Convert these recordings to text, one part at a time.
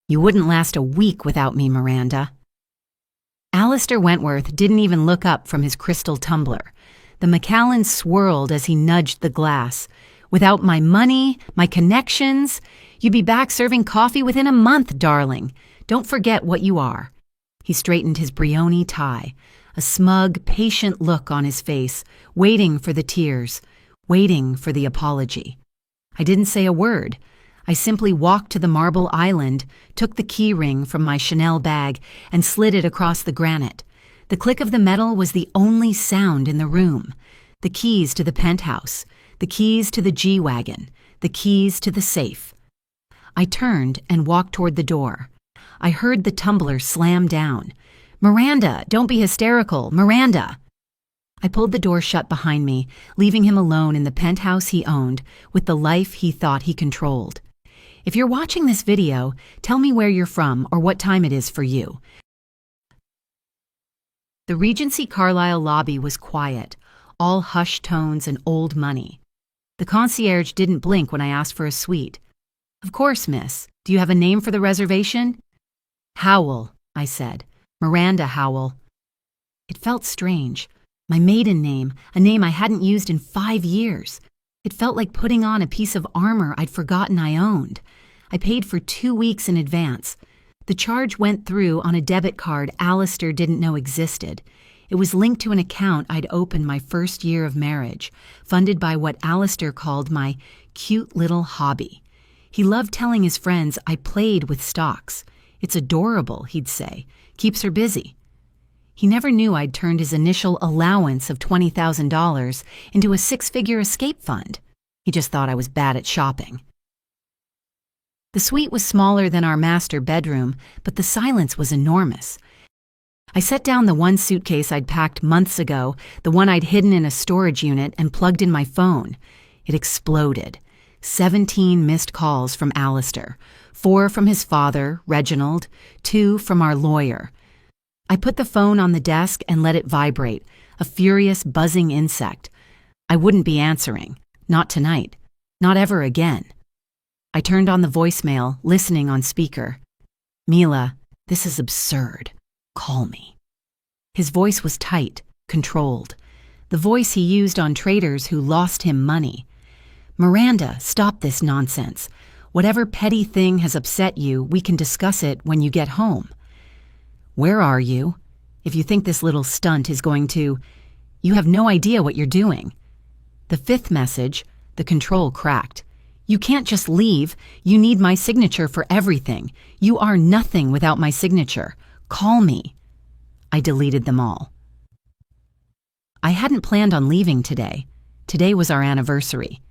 You wouldn't last a week without me, Miranda. Alistair Wentworth didn't even look up from his crystal tumbler. The Macallan swirled as he nudged the glass. Without my money, my connections, you'd be back serving coffee within a month, darling. Don't forget what you are. He straightened his brioni tie, a smug, patient look on his face, waiting for the tears, waiting for the apology. I didn't say a word. I simply walked to the marble island, took the key ring from my Chanel bag, and slid it across the granite. The click of the metal was the only sound in the room. The keys to the penthouse, the keys to the G-Wagon, the keys to the safe. I turned and walked toward the door. I heard the tumbler slam down. "Miranda, don't be hysterical, Miranda!" I pulled the door shut behind me, leaving him alone in the penthouse he owned with the life he thought he controlled. If you're watching this video, tell me where you're from or what time it is for you. The Regency Carlisle lobby was quiet, all hushed tones and old money. The concierge didn't blink when I asked for a suite. "Of course, miss. Do you have a name for the reservation?" "Howell," I said. "Miranda Howell." It felt strange. My maiden name, a name I hadn't used in 5 years. It felt like putting on a piece of armor I'd forgotten I owned. I paid for 2 weeks in advance. The charge went through on a debit card Alistair didn't know existed. It was linked to an account I'd opened my first year of marriage, funded by what Alistair called my cute little hobby. He loved telling his friends I played with stocks. "It's adorable," he'd say. "Keeps her busy." He never knew I'd turned his initial allowance of $20,000 into a 6-figure escape fund. He just thought I was bad at shopping. The suite was smaller than our master bedroom, but the silence was enormous. I set down the one suitcase I'd packed months ago, the one I'd hidden in a storage unit, and plugged in my phone. It exploded. 17 missed calls from Alistair, 4 from his father, Reginald, 2 from our lawyer. I put the phone on the desk and let it vibrate, a furious, buzzing insect. I wouldn't be answering. Not tonight. Not ever again. I turned on the voicemail, listening on speaker. "Mila, this is absurd. Call me." His voice was tight, controlled. The voice he used on traders who lost him money. "Miranda, stop this nonsense. Whatever petty thing has upset you, we can discuss it when you get home." "Where are you? If you think this little stunt is going to... You have no idea what you're doing." The 5th message, the control cracked. "You can't just leave. You need my signature for everything. You are nothing without my signature. Call me." I deleted them all. I hadn't planned on leaving today. Today was our anniversary.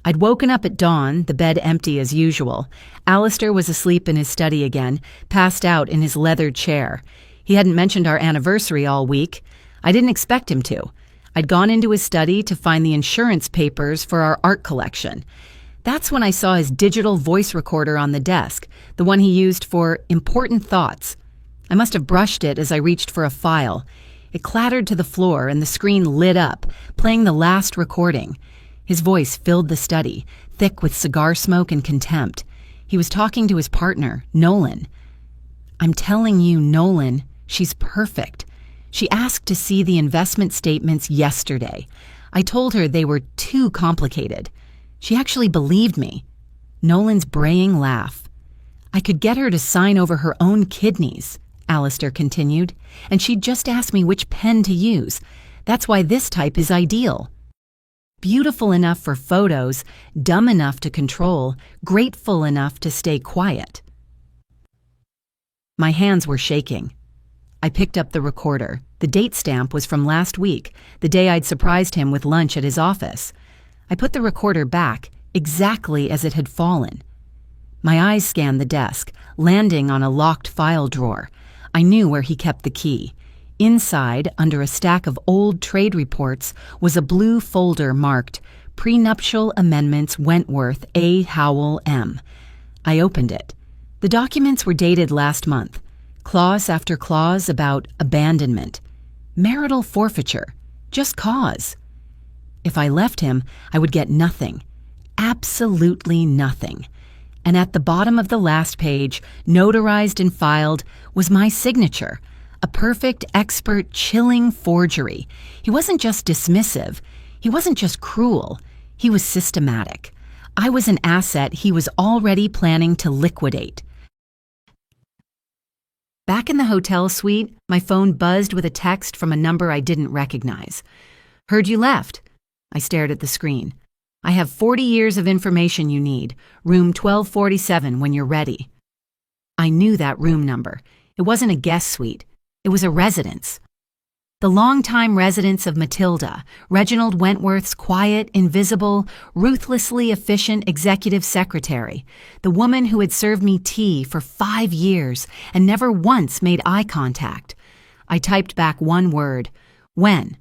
I'd woken up at dawn, the bed empty as usual. Alistair was asleep in his study again, passed out in his leather chair. He hadn't mentioned our anniversary all week. I didn't expect him to. I'd gone into his study to find the insurance papers for our art collection. That's when I saw his digital voice recorder on the desk, the one he used for important thoughts. I must have brushed it as I reached for a file. It clattered to the floor and the screen lit up, playing the last recording. His voice filled the study, thick with cigar smoke and contempt. He was talking to his partner, Nolan. "I'm telling you, Nolan, she's perfect. She asked to see the investment statements yesterday. I told her they were too complicated. She actually believed me." Nolan's braying laugh. "I could get her to sign over her own kidneys," Alistair continued, "and she'd just ask me which pen to use. That's why this type is ideal. Beautiful enough for photos, dumb enough to control, grateful enough to stay quiet." My hands were shaking. I picked up the recorder. The date stamp was from last week, the day I'd surprised him with lunch at his office. I put the recorder back, exactly as it had fallen. My eyes scanned the desk, landing on a locked file drawer. I knew where he kept the key. Inside, under a stack of old trade reports, was a blue folder marked Prenuptial Amendments Wentworth A. Howell M. I opened it. The documents were dated last month, clause after clause about abandonment, marital forfeiture, just cause. If I left him, I would get nothing, absolutely nothing. and at the bottom of the last page, notarized and filed, was my signature. A perfect, expert, chilling forgery. He wasn't just dismissive. He wasn't just cruel. He was systematic. I was an asset he was already planning to liquidate. Back in the hotel suite, my phone buzzed with a text from a number I didn't recognize. "Heard you left." I stared at the screen. "I have 40 years of information you need. Room 1247 when you're ready." I knew that room number. It wasn't a guest suite. It was a residence. The longtime residence of Matilda, Reginald Wentworth's quiet, invisible, ruthlessly efficient executive secretary, the woman who had served me tea for 5 years and never once made eye contact. I typed back one word: "When?"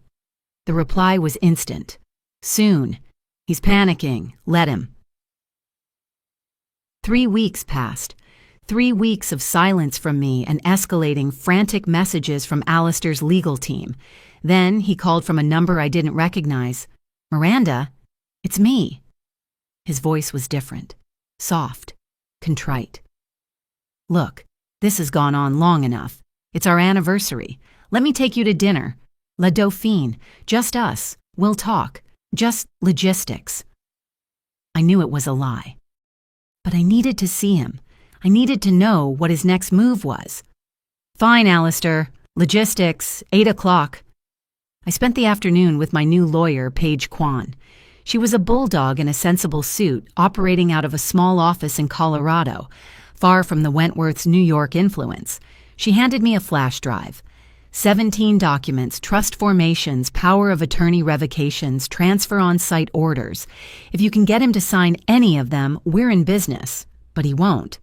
The reply was instant: "Soon. He's panicking. Let him." 3 weeks passed. 3 weeks of silence from me and escalating frantic messages from Alistair's legal team. Then he called from a number I didn't recognize. "Miranda, it's me." His voice was different, soft, contrite. "Look, this has gone on long enough. It's our anniversary. Let me take you to dinner. La Dauphine, just us. We'll talk. Just logistics." I knew it was a lie. But I needed to see him. I needed to know what his next move was. "Fine, Alistair. Logistics, 8 o'clock. I spent the afternoon with my new lawyer, Paige Kwan. She was a bulldog in a sensible suit, operating out of a small office in Colorado, far from the Wentworth's New York influence. She handed me a flash drive. 17 documents, trust formations, power of attorney revocations, transfer on-site orders. If you can get him to sign any of them, we're in business. But he won't.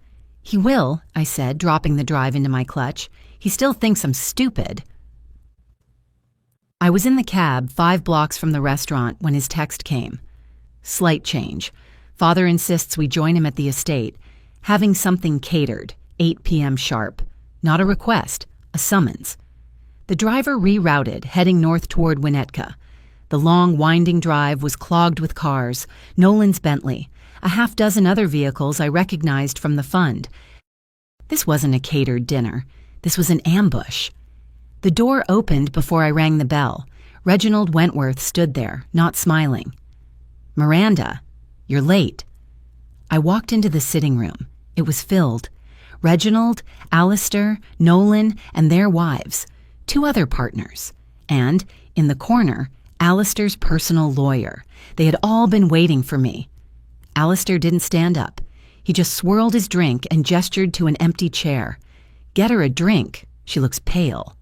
"He will," I said, dropping the drive into my clutch. "He still thinks I'm stupid." I was in the cab 5 blocks from the restaurant when his text came. "Slight change. Father insists we join him at the estate. Having something catered, 8 p.m. sharp. Not a request, a summons." The driver rerouted, heading north toward Winnetka. The long, winding drive was clogged with cars, Nolan's Bentley, a half-dozen other vehicles I recognized from the fund. This wasn't a catered dinner. This was an ambush. The door opened before I rang the bell. Reginald Wentworth stood there, not smiling. "Miranda, you're late." I walked into the sitting room. It was filled. Reginald, Alistair, Nolan, and their wives. 2 other partners. And, in the corner, Alistair's personal lawyer. They had all been waiting for me. Alistair didn't stand up. He just swirled his drink and gestured to an empty chair. "Get her a drink. She looks pale."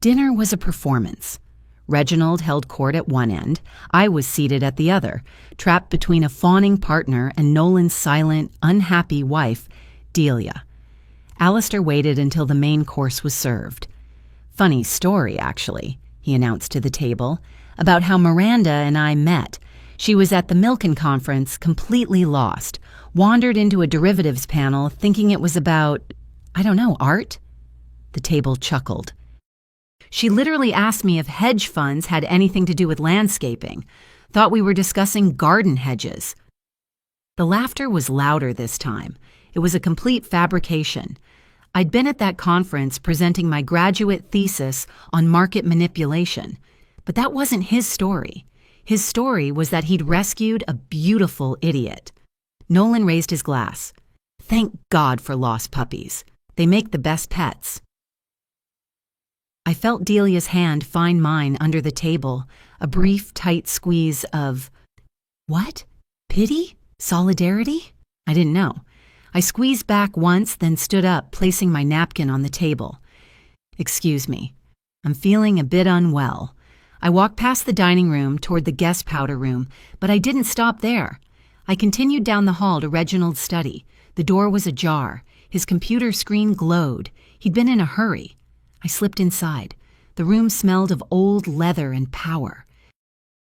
Dinner was a performance. Reginald held court at one end. I was seated at the other, trapped between a fawning partner and Nolan's silent, unhappy wife, Delia. Alistair waited until the main course was served. "Funny story, actually," he announced to the table, "about how Miranda and I met. She was at the Milken conference, completely lost, wandered into a derivatives panel thinking it was about, I don't know, art?" The table chuckled. "She literally asked me if hedge funds had anything to do with landscaping. Thought we were discussing garden hedges." The laughter was louder this time. It was a complete fabrication. I'd been at that conference presenting my graduate thesis on market manipulation, but that wasn't his story. His story was that he'd rescued a beautiful idiot. Nolan raised his glass. "Thank God for lost puppies. They make the best pets." I felt Delia's hand find mine under the table, a brief, tight squeeze of, what? Pity? Solidarity? I didn't know. I squeezed back once, then stood up, placing my napkin on the table. "Excuse me. I'm feeling a bit unwell." I walked past the dining room toward the guest powder room, but I didn't stop there. I continued down the hall to Reginald's study. The door was ajar. His computer screen glowed. He'd been in a hurry. I slipped inside. The room smelled of old leather and power.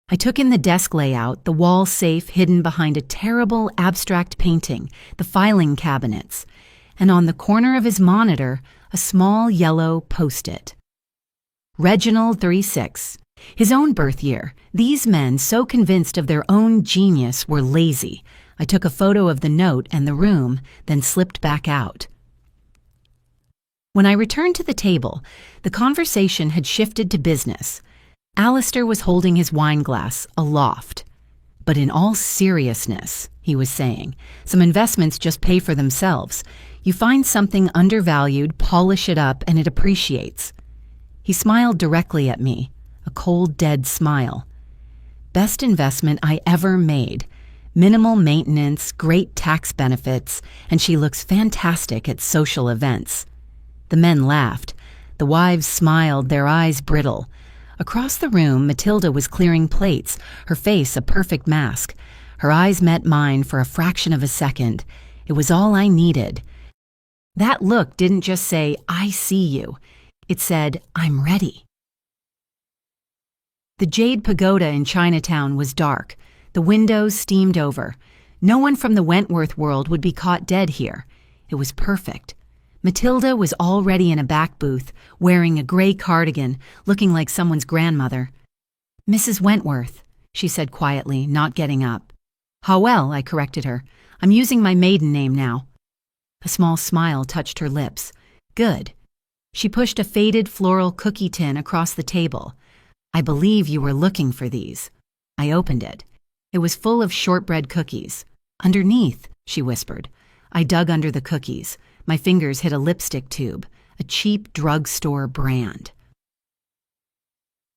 I took in the desk layout, the wall safe hidden behind a terrible abstract painting, the filing cabinets, and on the corner of his monitor, a small yellow post-it. Reginald 36. His own birth year. These men, so convinced of their own genius, were lazy. I took a photo of the note and the room, then slipped back out. When I returned to the table, the conversation had shifted to business. Alistair was holding his wine glass aloft. But in all seriousness, he was saying, some investments just pay for themselves. You find something undervalued, polish it up, and it appreciates. He smiled directly at me, a cold, dead smile. Best investment I ever made. Minimal maintenance, great tax benefits, and she looks fantastic at social events. The men laughed. The wives smiled, their eyes brittle. Across the room, Matilda was clearing plates, her face a perfect mask. Her eyes met mine for a fraction of a second. It was all I needed. That look didn't just say, "I see you." It said, "I'm ready." The Jade Pagoda in Chinatown was dark. The windows steamed over. No one from the Wentworth world would be caught dead here. It was perfect. Matilda was already in a back booth, wearing a gray cardigan, looking like someone's grandmother. "Mrs. Wentworth," she said quietly, not getting up. "How well," I corrected her. "I'm using my maiden name now." A small smile touched her lips. "Good." She pushed a faded floral cookie tin across the table. "I believe you were looking for these." I opened it. It was full of shortbread cookies. "Underneath," she whispered. I dug under the cookies. My fingers hit a lipstick tube, a cheap drugstore brand.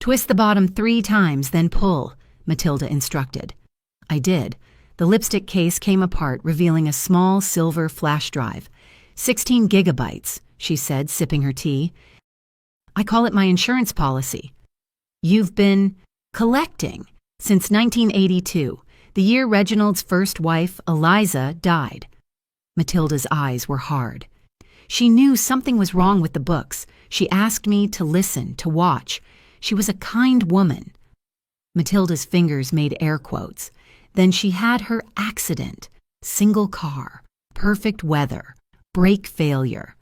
"Twist the bottom 3 times, then pull," Matilda instructed. I did. The lipstick case came apart, revealing a small silver flash drive. 16 gigabytes, she said, sipping her tea. "I call it my insurance policy." "You've been collecting since 1982, the year Reginald's first wife, Eliza, died." Matilda's eyes were hard. She knew something was wrong with the books. She asked me to listen, to watch. She was a kind woman. Matilda's fingers made air quotes. Then she had her accident. Single car, perfect weather, brake failure.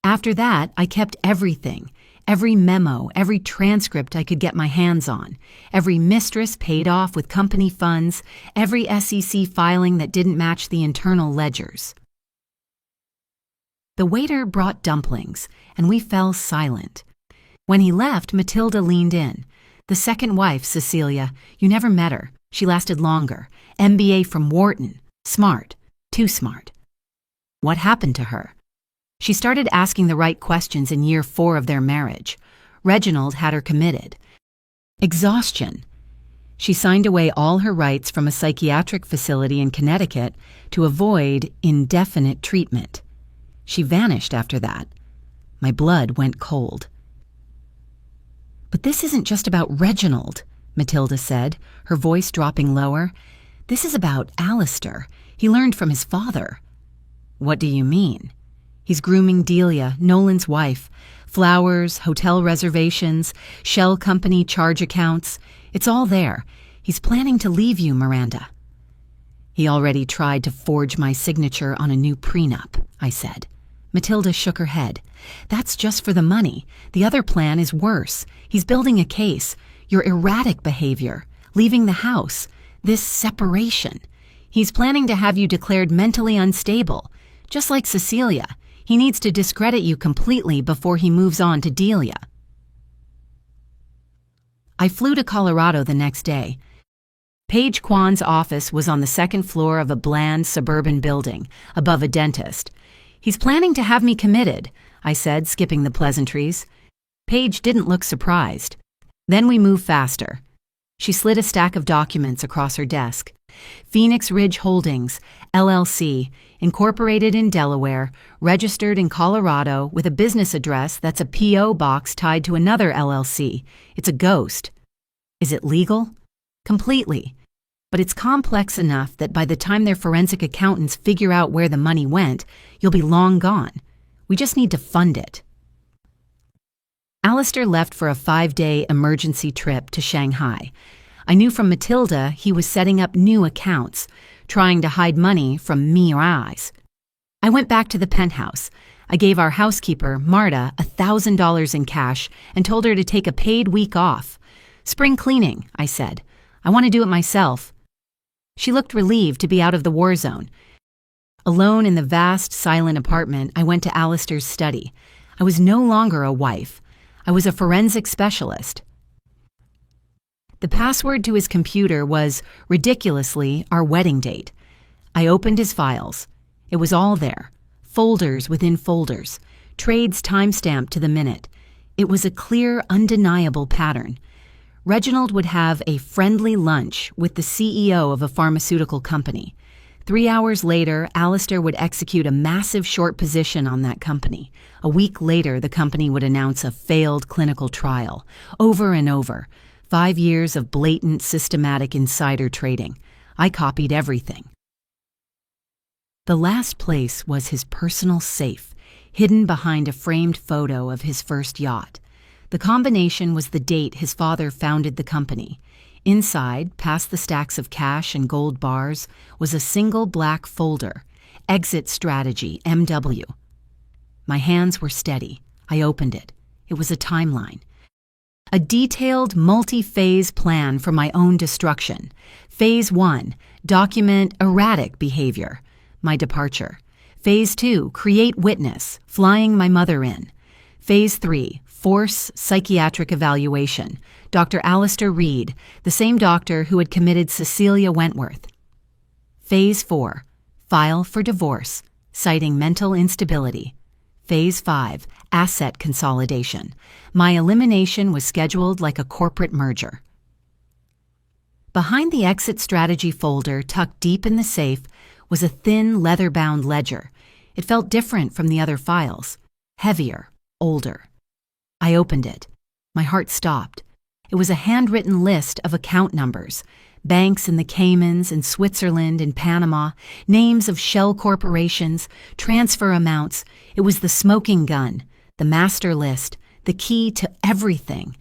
After that, I kept everything. Every memo, every transcript I could get my hands on, every mistress paid off with company funds, every SEC filing that didn't match the internal ledgers. The waiter brought dumplings, and we fell silent. When he left, Matilda leaned in. "The second wife, Cecilia, you never met her. She lasted longer. MBA from Wharton. Smart. Too smart." "What happened to her?" "She started asking the right questions in year 4 of their marriage. Reginald had her committed. Exhaustion. She signed away all her rights from a psychiatric facility in Connecticut to avoid indefinite treatment. She vanished after that. My blood went cold. "But this isn't just about Reginald," Matilda said, her voice dropping lower. "This is about Alistair. He learned from his father." "What do you mean?" "He's grooming Delia, Nolan's wife. Flowers, hotel reservations, shell company charge accounts. It's all there. He's planning to leave you, Miranda." "He already tried to forge my signature on a new prenup," I said. Matilda shook her head. "That's just for the money. The other plan is worse. He's building a case. Your erratic behavior, leaving the house, this separation. He's planning to have you declared mentally unstable. Just like Cecilia, he needs to discredit you completely before he moves on to Delia." I flew to Colorado the next day. Paige Kwan's office was on the 2nd floor of a bland suburban building, above a dentist. "He's planning to have me committed," I said, skipping the pleasantries. Paige didn't look surprised. Then we moved faster. She slid a stack of documents across her desk. Phoenix Ridge Holdings, LLC, incorporated in Delaware, registered in Colorado with a business address that's a P.O. box tied to another LLC. It's a ghost. Is it legal? Completely. But it's complex enough that by the time their forensic accountants figure out where the money went, you'll be long gone. We just need to fund it. Alistair left for a 5-day emergency trip to Shanghai. I knew from Matilda he was setting up new accounts, trying to hide money from me or eyes. I went back to the penthouse. I gave our housekeeper, Marta, $1,000 in cash and told her to take a paid week off. "Spring cleaning," I said. "I want to do it myself." She looked relieved to be out of the war zone. Alone in the vast, silent apartment, I went to Alistair's study. I was no longer a wife. I was a forensic specialist. The password to his computer was, ridiculously, our wedding date. I opened his files. It was all there. Folders within folders. Trades timestamped to the minute. It was a clear, undeniable pattern. Reginald would have a friendly lunch with the CEO of a pharmaceutical company. 3 hours later, Alistair would execute a massive short position on that company. A week later, the company would announce a failed clinical trial. Over and over. 5 years of blatant, systematic insider trading. I copied everything. The last place was his personal safe, hidden behind a framed photo of his first yacht. The combination was the date his father founded the company. Inside, past the stacks of cash and gold bars, was a single black folder, Exit Strategy, MW. My hands were steady. I opened it. It was a timeline. A detailed, multi-phase plan for my own destruction. Phase 1, document erratic behavior, my departure. Phase 2, create witness, flying my mother in. Phase 3, force psychiatric evaluation, Dr. Alistair Reed, the same doctor who had committed Cecilia Wentworth. Phase 4, file for divorce, citing mental instability. Phase 5, asset consolidation. My elimination was scheduled like a corporate merger. Behind the exit strategy folder, tucked deep in the safe, was a thin, leather-bound ledger. It felt different from the other files. Heavier, older. I opened it. My heart stopped. It was a handwritten list of account numbers. Banks in the Caymans, in Switzerland, in Panama, names of shell corporations, transfer amounts. It was the smoking gun, the master list, the key to everything.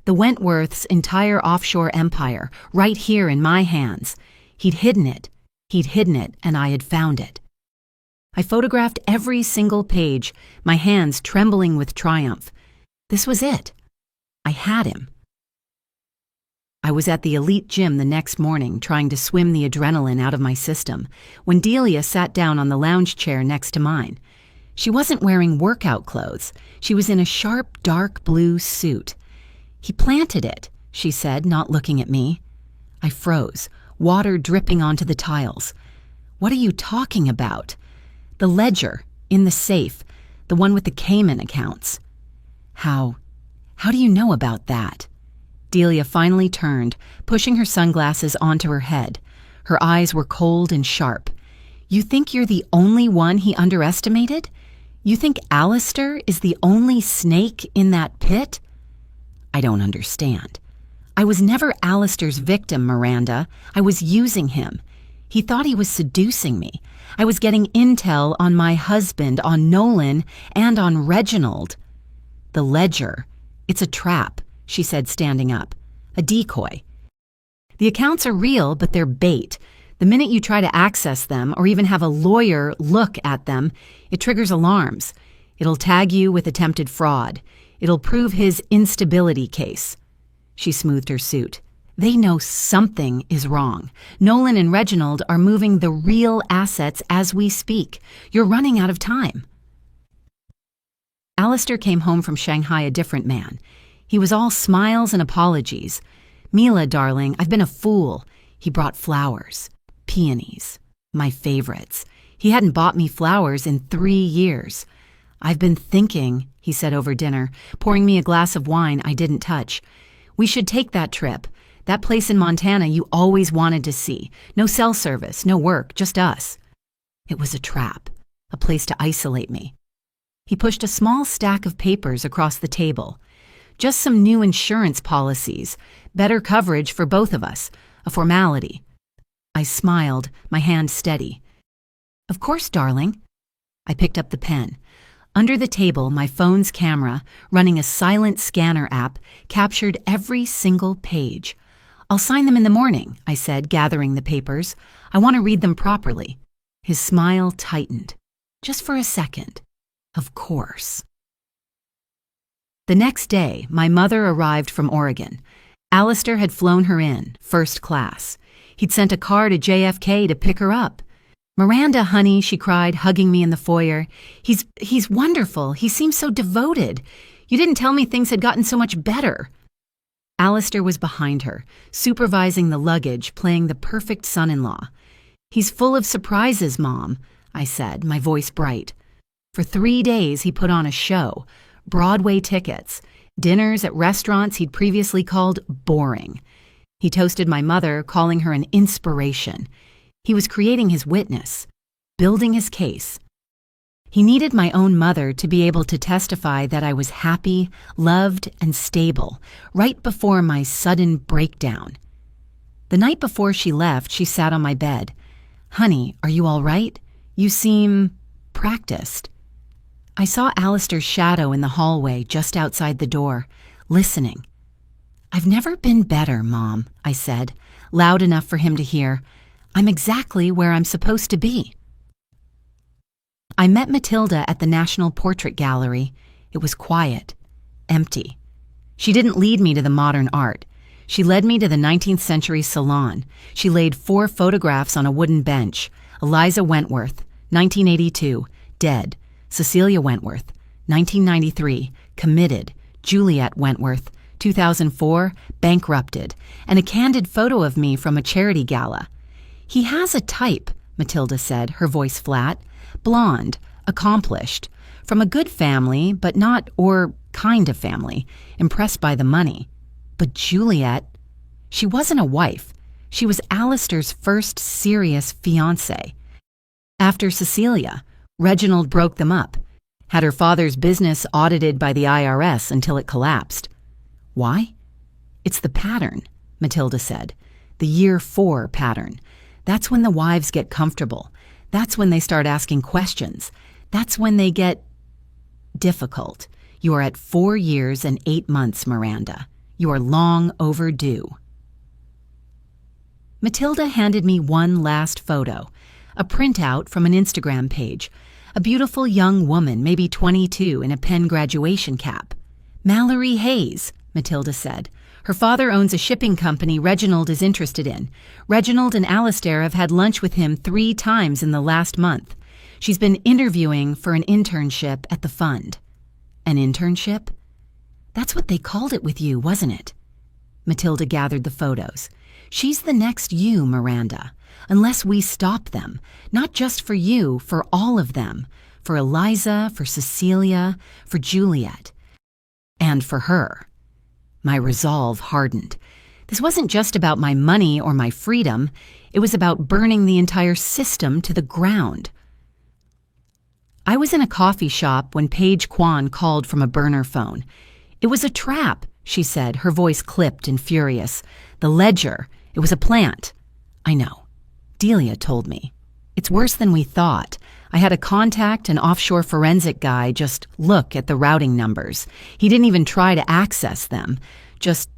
The Wentworth's entire offshore empire, right here in my hands. He'd hidden it, and I had found it. I photographed every single page, my hands trembling with triumph. This was it. I had him. I was at the elite gym the next morning trying to swim the adrenaline out of my system when Delia sat down on the lounge chair next to mine. She wasn't wearing workout clothes. She was in a sharp, dark blue suit. "He planted it," she said, not looking at me. I froze, water dripping onto the tiles. "What are you talking about?" "The ledger, in the safe, the one with the Cayman accounts." How do you know about that?" Delia finally turned, pushing her sunglasses onto her head. Her eyes were cold and sharp. "You think you're the only one he underestimated? You think Alistair is the only snake in that pit?" "I don't understand." "I was never Alistair's victim, Miranda. I was using him. He thought he was seducing me. I was getting intel on my husband, on Nolan, and on Reginald." "The ledger. It's a trap," she said, standing up. "A decoy. The accounts are real, but they're bait. The minute you try to access them or even have a lawyer look at them, it triggers alarms. It'll tag you with attempted fraud. It'll prove his instability case." She smoothed her suit. "They know something is wrong. Nolan and Reginald are moving the real assets as we speak. You're running out of time." Alistair came home from Shanghai a different man. He was all smiles and apologies. "Mila, darling, I've been a fool." He brought flowers. Peonies. My favorites. He hadn't bought me flowers in 3 years. "I've been thinking," he said over dinner, pouring me a glass of wine I didn't touch. "We should take that trip. That place in Montana you always wanted to see. No cell service, no work, just us." It was a trap. A place to isolate me. He pushed a small stack of papers across the table. "Just some new insurance policies. Better coverage for both of us. A formality." I smiled, my hand steady. "Of course, darling." I picked up the pen. Under the table, my phone's camera, running a silent scanner app, captured every single page. "I'll sign them in the morning," I said, gathering the papers. "I want to read them properly." His smile tightened. "Just for a second." "Of course." The next day, my mother arrived from Oregon. Alistair had flown her in, first class. He'd sent a car to JFK to pick her up. "Miranda, honey," she cried, hugging me in the foyer. He's wonderful. He seems so devoted. You didn't tell me things had gotten so much better." Alistair was behind her, supervising the luggage, playing the perfect son-in-law. "He's full of surprises, Mom," I said, my voice bright. For 3 days he put on a show, Broadway tickets, dinners at restaurants he'd previously called boring. He toasted my mother, calling her an inspiration. He was creating his witness, building his case. He needed my own mother to be able to testify that I was happy, loved, and stable right before my sudden breakdown. The night before she left, she sat on my bed. "Honey, are you all right? You seem practiced." I saw Alistair's shadow in the hallway just outside the door, listening. "I've never been better, Mom," I said, loud enough for him to hear. "I'm exactly where I'm supposed to be." I met Matilda at the National Portrait Gallery. It was quiet, empty. She didn't lead me to the modern art. She led me to the 19th century salon. She laid 4 photographs on a wooden bench. Eliza Wentworth, 1982, dead. Cecilia Wentworth, 1993, committed. Juliet Wentworth, 2004, bankrupted. And a candid photo of me from a charity gala. "He has a type," Matilda said, her voice flat. "Blonde, accomplished, from a good family, but not or kind of family, impressed by the money. But Juliet, she wasn't a wife. She was Alistair's first serious fiancée. After Cecilia, Reginald broke them up, had her father's business audited by the IRS until it collapsed. Why? It's the pattern," Matilda said. "The year 4 pattern. That's when the wives get comfortable. That's when they start asking questions. That's when they get difficult. You are at 4 years and 8 months, Miranda. You are long overdue." Matilda handed me one last photo, a printout from an Instagram page, a beautiful young woman, maybe 22, in a Penn graduation cap. "Mallory Hayes," Matilda said. "Her father owns a shipping company Reginald is interested in. Reginald and Alistair have had lunch with him 3 times in the last month. She's been interviewing for an internship at the fund." "An internship?" "That's what they called it with you, wasn't it?" Matilda gathered the photos. "She's the next you, Miranda. Unless we stop them. Not just for you, for all of them. For Eliza, for Cecilia, for Juliet. And for her." My resolve hardened. This wasn't just about my money or my freedom. It was about burning the entire system to the ground. I was in a coffee shop when Paige Kwan called from a burner phone. "It was a trap," she said, her voice clipped and furious. "The ledger. It was a plant." "I know. Delia told me. It's worse than we thought. I had a contact, an offshore forensic guy, just look at the routing numbers. He didn't even try to access them, just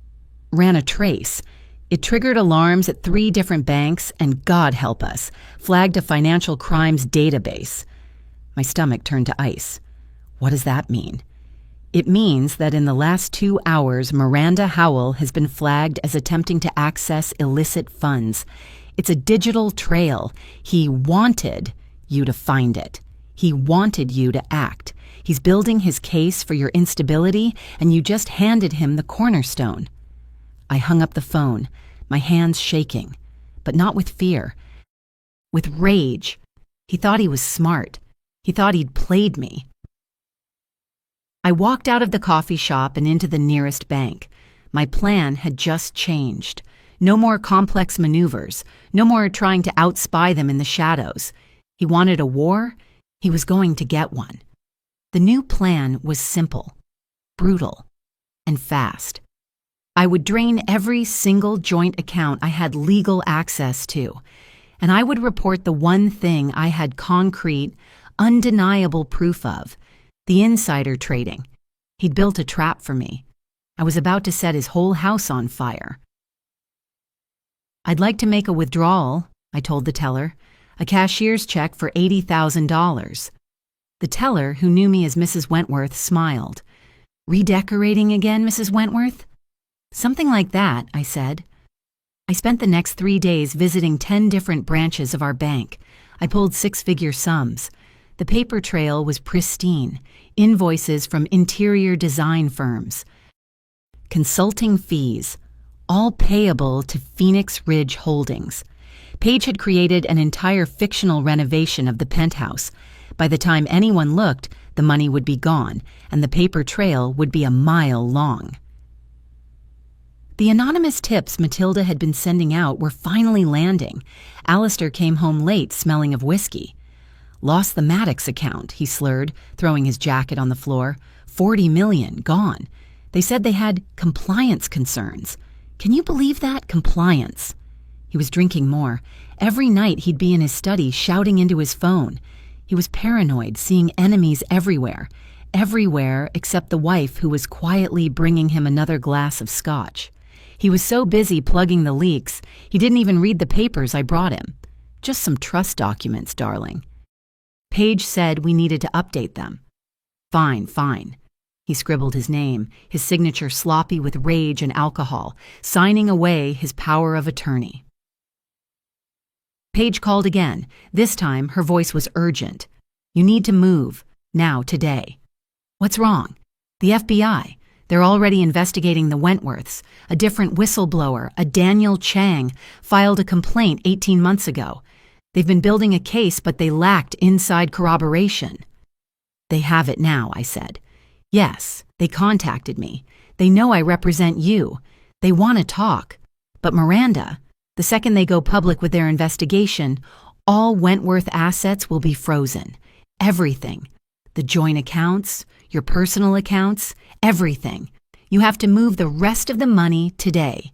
ran a trace. It triggered alarms at 3 different banks and, God help us, flagged a financial crimes database." My stomach turned to ice. "What does that mean?" "It means that in the last 2 hours, Miranda Howell has been flagged as attempting to access illicit funds. It's a digital trail. He wanted you to find it. He wanted you to act. He's building his case for your instability, and you just handed him the cornerstone." I hung up the phone, my hands shaking, but not with fear, with rage. He thought he was smart. He thought he'd played me. I walked out of the coffee shop and into the nearest bank. My plan had just changed. No more complex maneuvers. No more trying to outspy them in the shadows. He wanted a war. He was going to get one. The new plan was simple, brutal, and fast. I would drain every single joint account I had legal access to, and I would report the one thing I had concrete, undeniable proof of, the insider trading. He'd built a trap for me. I was about to set his whole house on fire. "I'd like to make a withdrawal," I told the teller, "a cashier's check for $80,000. The teller, who knew me as Mrs. Wentworth, smiled. "Redecorating again, Mrs. Wentworth?" Something like that, I said. I spent the next 3 days visiting 10 different branches of our bank. I pulled six-figure sums. The paper trail was pristine, invoices from interior design firms, consulting fees, all payable to Phoenix Ridge Holdings. Page had created an entire fictional renovation of the penthouse. By the time anyone looked, the money would be gone, and the paper trail would be a mile long. The anonymous tips Matilda had been sending out were finally landing. Alistair came home late, smelling of whiskey. Lost the Maddox account, he slurred, throwing his jacket on the floor. 40 million, gone. They said they had compliance concerns. Can you believe that? Compliance. He was drinking more. Every night he'd be in his study shouting into his phone. He was paranoid, seeing enemies everywhere. Everywhere except the wife who was quietly bringing him another glass of scotch. He was so busy plugging the leaks, he didn't even read the papers I brought him. Just some trust documents, darling. Page said we needed to update them. Fine, fine. He scribbled his name, his signature sloppy with rage and alcohol, signing away his power of attorney. Page called again. This time, her voice was urgent. You need to move. Now, today. What's wrong? The FBI. They're already investigating the Wentworths. A different whistleblower, a Daniel Chang, filed a complaint 18 months ago. They've been building a case, but they lacked inside corroboration. They have it now, I said. Yes, they contacted me. They know I represent you. They want to talk. But Miranda, the second they go public with their investigation, all Wentworth assets will be frozen. Everything. The joint accounts, your personal accounts, everything. You have to move the rest of the money today.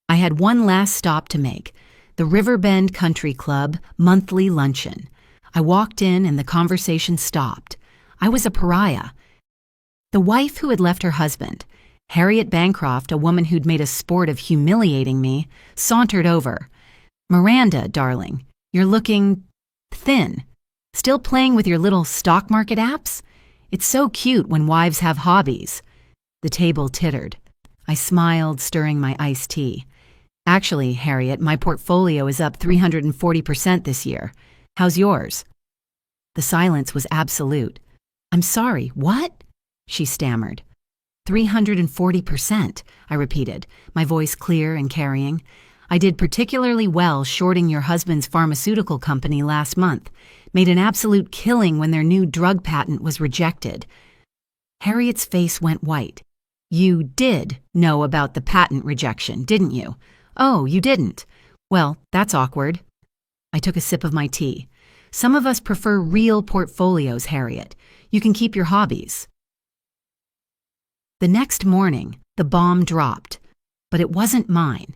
I had one last stop to make, the Riverbend Country Club monthly luncheon. I walked in and the conversation stopped. I was a pariah. The wife who had left her husband, Harriet Bancroft, a woman who'd made a sport of humiliating me, sauntered over. Miranda, darling, you're looking thin. Still playing with your little stock market apps? It's so cute when wives have hobbies. The table tittered. I smiled, stirring my iced tea. Actually, Harriet, my portfolio is up 340% this year. How's yours? The silence was absolute. I'm sorry, what? She stammered. 340%, I repeated, my voice clear and carrying. I did particularly well shorting your husband's pharmaceutical company last month. Made an absolute killing when their new drug patent was rejected. Harriet's face went white. You did know about the patent rejection, didn't you? Oh, you didn't. Well, that's awkward. I took a sip of my tea. Some of us prefer real portfolios, Harriet. You can keep your hobbies. The next morning, the bomb dropped, but it wasn't mine.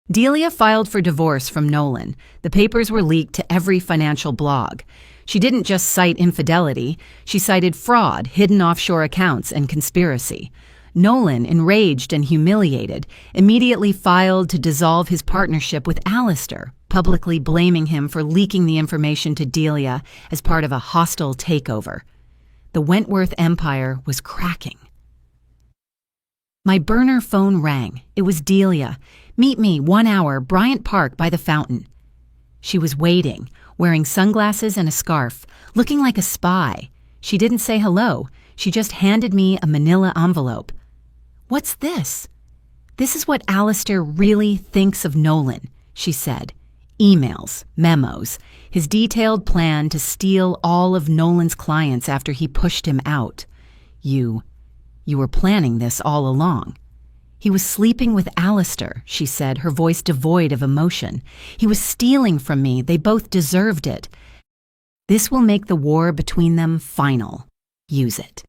Delia filed for divorce from Nolan. The papers were leaked to every financial blog. She didn't just cite infidelity, she cited fraud, hidden offshore accounts, and conspiracy. Nolan, enraged and humiliated, immediately filed to dissolve his partnership with Alistair, publicly blaming him for leaking the information to Delia as part of a hostile takeover. The Wentworth empire was cracking. My burner phone rang. It was Delia. Meet me, 1 hour, Bryant Park by the fountain. She was waiting, wearing sunglasses and a scarf, looking like a spy. She didn't say hello. She just handed me a manila envelope. What's this? This is what Alistair really thinks of Nolan, she said. Emails, memos, his detailed plan to steal all of Nolan's clients after he pushed him out. You were planning this all along. He was sleeping with Alistair, she said, her voice devoid of emotion. He was stealing from me. They both deserved it. This will make the war between them final. Use it.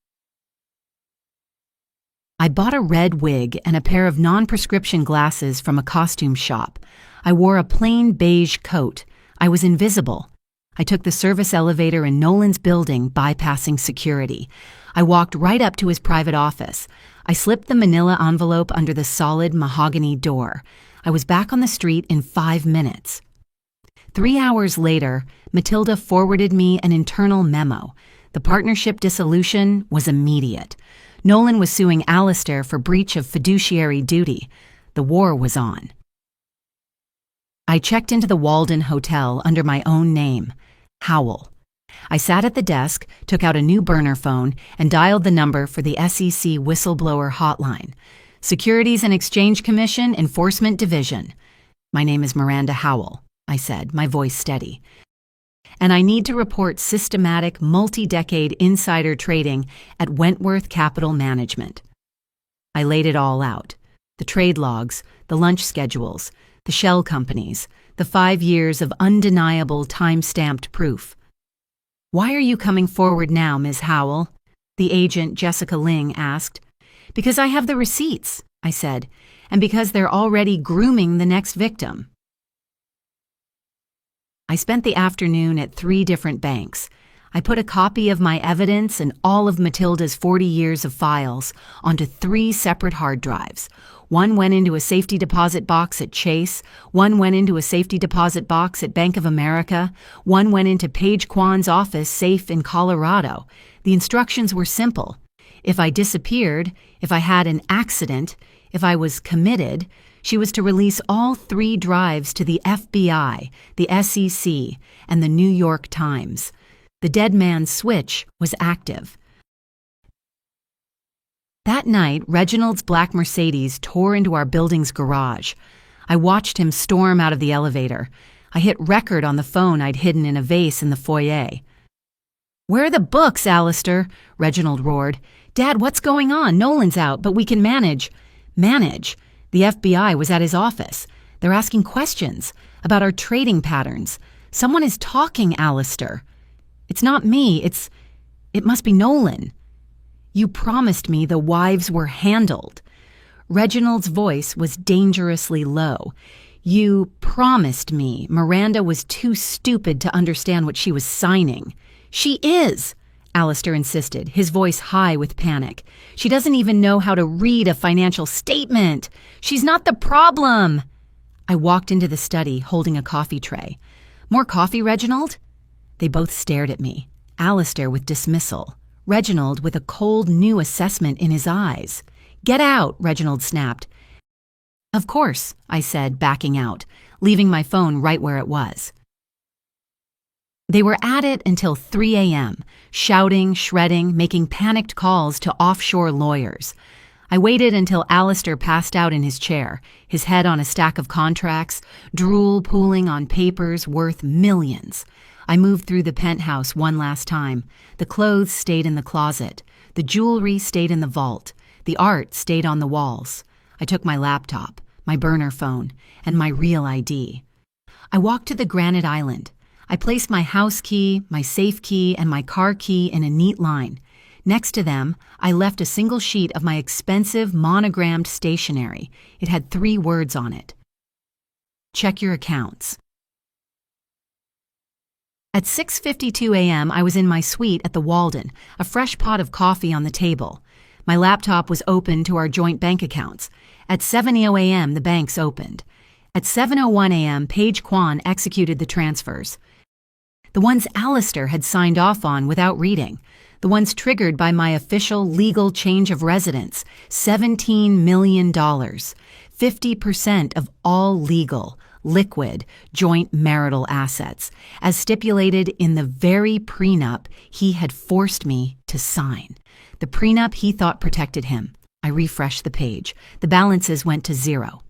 I bought a red wig and a pair of non-prescription glasses from a costume shop. I wore a plain beige coat. I was invisible. I took the service elevator in Nolan's building, bypassing security. I walked right up to his private office. I slipped the manila envelope under the solid mahogany door. I was back on the street in 5 minutes. 3 hours later, Matilda forwarded me an internal memo. The partnership dissolution was immediate. Nolan was suing Alistair for breach of fiduciary duty. The war was on. I checked into the Walden Hotel under my own name, Howell. I sat at the desk, took out a new burner phone, and dialed the number for the SEC whistleblower hotline. Securities and Exchange Commission Enforcement Division. My name is Miranda Howell, I said, my voice steady. And I need to report systematic, multi-decade insider trading at Wentworth Capital Management. I laid it all out. The trade logs, the lunch schedules, the shell companies, the 5 years of undeniable time-stamped proof. "Why are you coming forward now, Ms. Howell?" the agent Jessica Ling asked. "Because I have the receipts," I said, "and because they're already grooming the next victim." I spent the afternoon at 3 different banks. I put a copy of my evidence and all of Matilda's 40 years of files onto 3 separate hard drives. One went into a safety deposit box at Chase, one went into a safety deposit box at Bank of America, one went into Paige Kwan's office safe in Colorado. The instructions were simple. If I disappeared, if I had an accident, if I was committed, she was to release all 3 drives to the FBI, the SEC, and the New York Times. The dead man's switch was active. That night, Reginald's black Mercedes tore into our building's garage. I watched him storm out of the elevator. I hit record on the phone I'd hidden in a vase in the foyer. "Where are the books, Alistair?" Reginald roared. "Dad, what's going on? Nolan's out, but we can manage." "Manage?" The FBI was at his office. They're asking questions about our trading patterns. "Someone is talking, Alistair." "It's not me. It must be Nolan." "You promised me the wives were handled." Reginald's voice was dangerously low. "You promised me Miranda was too stupid to understand what she was signing." "She is," Alistair insisted, his voice high with panic. "She doesn't even know how to read a financial statement. She's not the problem." I walked into the study holding a coffee tray. "More coffee, Reginald?" They both stared at me, Alistair with dismissal, Reginald with a cold new assessment in his eyes. "Get out," Reginald snapped. "Of course," I said, backing out, leaving my phone right where it was. They were at it until 3 a.m., shouting, shredding, making panicked calls to offshore lawyers. I waited until Alistair passed out in his chair, his head on a stack of contracts, drool pooling on papers worth millions. I moved through the penthouse one last time. The clothes stayed in the closet. The jewelry stayed in the vault. The art stayed on the walls. I took my laptop, my burner phone, and my real ID. I walked to the granite island. I placed my house key, my safe key, and my car key in a neat line. Next to them, I left a single sheet of my expensive monogrammed stationery. It had 3 words on it. "Check your accounts." At 6:52 a.m., I was in my suite at the Walden, a fresh pot of coffee on the table. My laptop was open to our joint bank accounts. At 7:00 a.m., the banks opened. At 7:01 a.m., Paige Kwan executed the transfers. The ones Alistair had signed off on without reading. The ones triggered by my official legal change of residence. $17 million. 50% of all legal, liquid, joint marital assets, as stipulated in the very prenup he had forced me to sign. The prenup he thought protected him. I refreshed the page. The balances went to 0.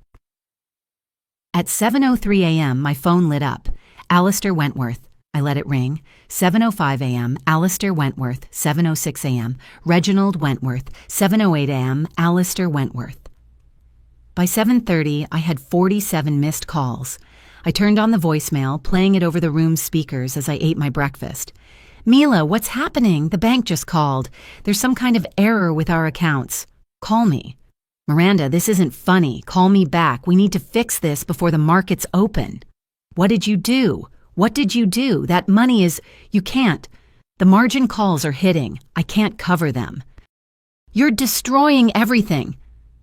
At 7:03 a.m., my phone lit up. Alistair Wentworth. I let it ring. 7:05 a.m., Alistair Wentworth. 7:06 a.m., Reginald Wentworth. 7:08 a.m., Alistair Wentworth. By 7:30, I had 47 missed calls. I turned on the voicemail, playing it over the room's speakers as I ate my breakfast. "Mila, what's happening? The bank just called. There's some kind of error with our accounts. Call me." "Miranda, this isn't funny. Call me back. We need to fix this before the markets open." "What did you do? What did you do? That money is... You can't. The margin calls are hitting. I can't cover them." "You're destroying everything."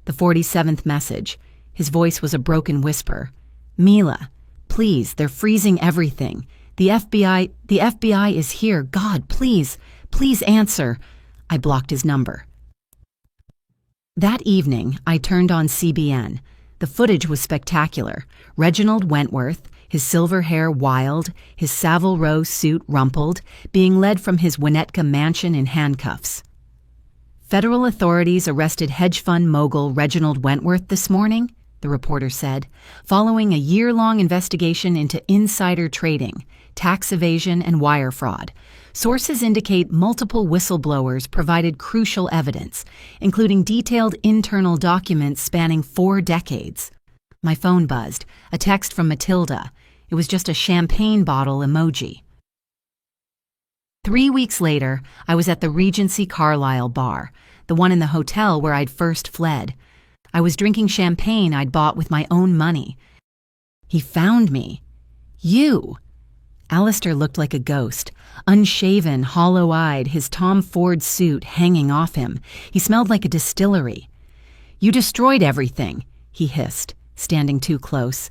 The 47th message. His voice was a broken whisper. "Mila, please, they're freezing everything. The FBI is here. God, please, please answer." I blocked his number. That evening, I turned on CBN. The footage was spectacular. Reginald Wentworth, his silver hair wild, his Savile Row suit rumpled, being led from his Winnetka mansion in handcuffs. Federal authorities arrested hedge fund mogul Reginald Wentworth this morning, the reporter said, following a year-long investigation into insider trading, tax evasion, and wire fraud. Sources indicate multiple whistleblowers provided crucial evidence, including detailed internal documents spanning 4 decades. My phone buzzed, a text from Matilda. It was just a champagne bottle emoji. 3 weeks later, I was at the Regency Carlisle bar, the one in the hotel where I'd first fled. I was drinking champagne I'd bought with my own money. He found me. You! Alistair looked like a ghost, unshaven, hollow-eyed, his Tom Ford suit hanging off him. He smelled like a distillery. "You destroyed everything," he hissed, standing too close.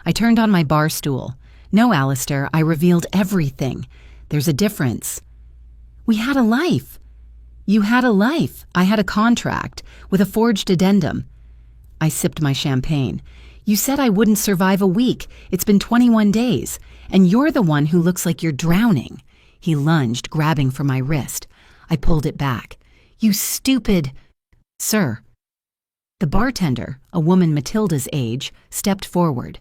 I turned on my bar stool. "No, Alistair, I revealed everything. There's a difference." "We had a life." "You had a life. I had a contract, with a forged addendum." I sipped my champagne. "You said I wouldn't survive a week. It's been 21 days. And you're the one who looks like you're drowning." He lunged, grabbing for my wrist. I pulled it back. "You stupid—" "Sir." The bartender, a woman Matilda's age, stepped forward.